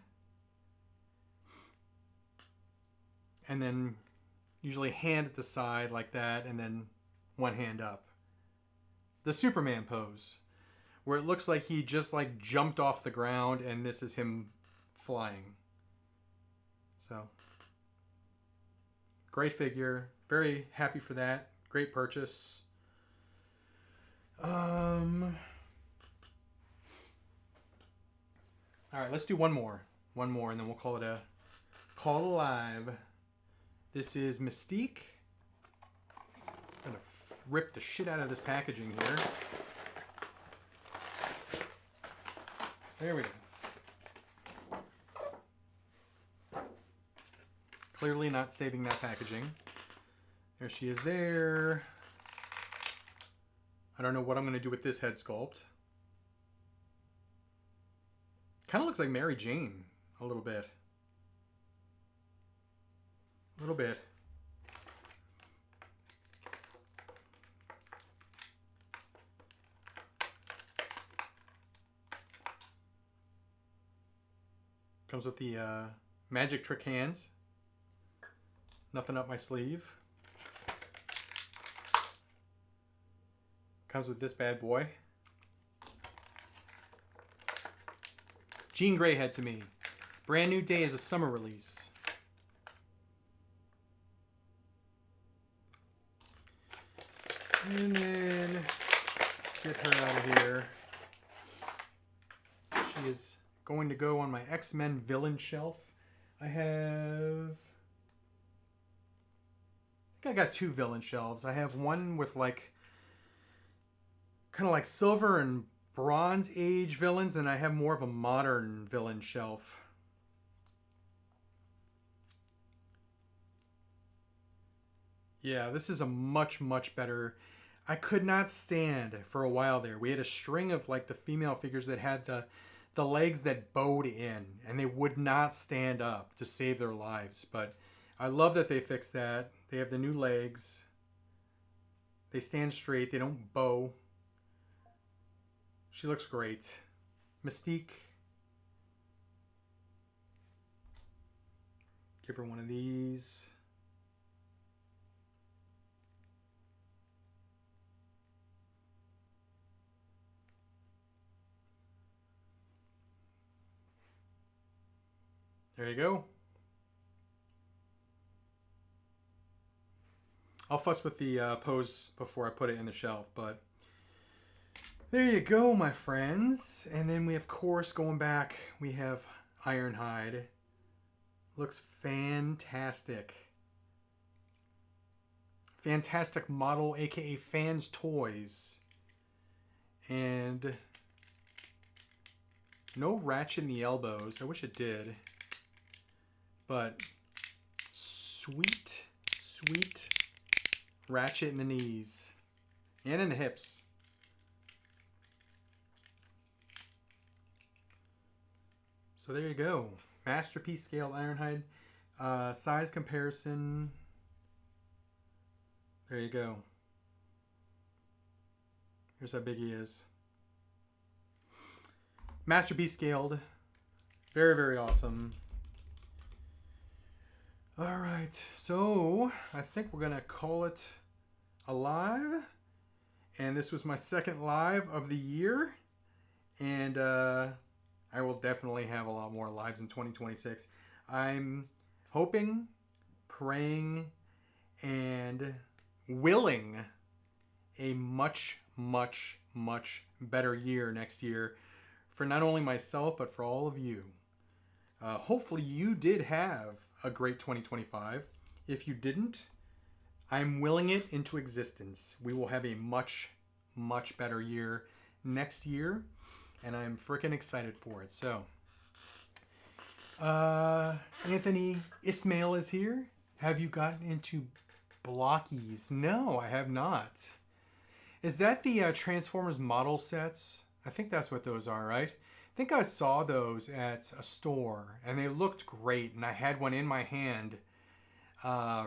and then usually hand at the side like that, and then one hand up. The Superman pose, where it looks like he just like jumped off the ground, and this is him flying. So, great figure. Very happy for that. Great purchase. All right, let's do one more. One more, and then we'll call it live. This is Mystique. I'm gonna rip the shit out of this packaging here. There we go. Clearly not saving that packaging. There she is there. I don't know what I'm going to do with this head sculpt. Kind of looks like Mary Jane a little bit. A little bit. Comes with the magic trick hands. Nothing up my sleeve. Comes with this bad boy. Jean Grey Head to me. Brand New Day is a summer release. And then get her out of here. She is going to go on my X-Men villain shelf. I got 2 villain shelves. I have one with like kind of like silver and bronze age villains, and I have more of a modern villain shelf. Yeah, this is a much, much better. I could not stand for a while there. We had a string of like the female figures that had the legs that bowed in, and they would not stand up to save their lives. But I love that they fixed that. They have the new legs. They stand straight. They don't bow. She looks great. Mystique. Give her one of these. There you go. I'll fuss with the pose before I put it in the shelf, but there you go, my friends. And then we, of course, going back, we have Ironhide. Looks fantastic. Fantastic model, aka Fans Toys. And no ratchet in the elbows. I wish it did. But sweet, sweet ratchet in the knees and in the hips. So there you go. Masterpiece scaled Ironhide. Size comparison. There you go. Here's how big he is. Masterpiece scaled. Very, very awesome. All right, so I think we're gonna call it a live, and this was my second live of the year, and I will definitely have a lot more lives in 2026. I'm hoping, praying, and willing a much, much, much better year next year for not only myself but for all of you. Hopefully you did have a great 2025. If you didn't, I'm willing it into existence. We will have a much, much better year next year, and I'm freaking excited for it. So, Anthony Ismail is here. Have you gotten into blockies? No, I have not. Is that the Transformers model sets? I think that's what those are, right? I think I saw those at a store, and they looked great, and I had one in my hand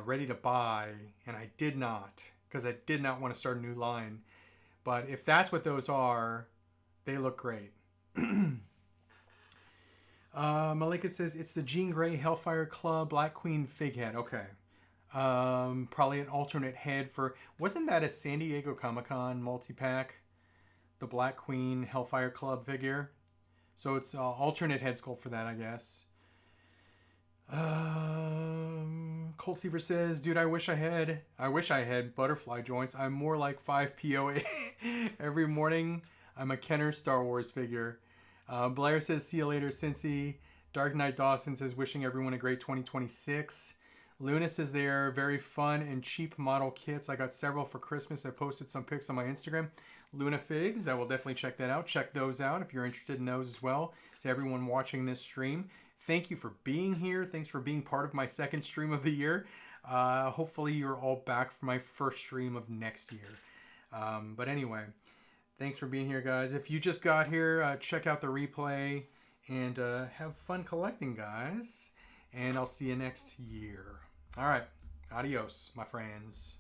ready to buy, and I did not, because I did not want to start a new line. But if that's what those are, they look great. Malika says, it's the Jean Grey Hellfire Club Black Queen fig head. Okay. Probably an alternate head for... Wasn't that a San Diego Comic-Con multi-pack? The Black Queen Hellfire Club figure? So it's alternate head sculpt for that, I guess. Colt Seaver says, dude, I wish I had butterfly joints. I'm more like 5 POA every morning. I'm a Kenner Star Wars figure. Blair says, see you later, Cincy. Dark Knight Dawson says, wishing everyone a great 2026. Luna says they are very fun and cheap model kits. I got several for Christmas. I posted some pics on my Instagram. Luna Figs, I will definitely check that out. Check those out if you're interested in those as well. To everyone watching this stream, thank you for being here. Thanks for being part of my second stream of the year. Hopefully you're all back for my first stream of next year. But anyway, thanks for being here, guys. If you just got here, check out the replay and have fun collecting, guys. And I'll see you next year. All right. Adios, my friends.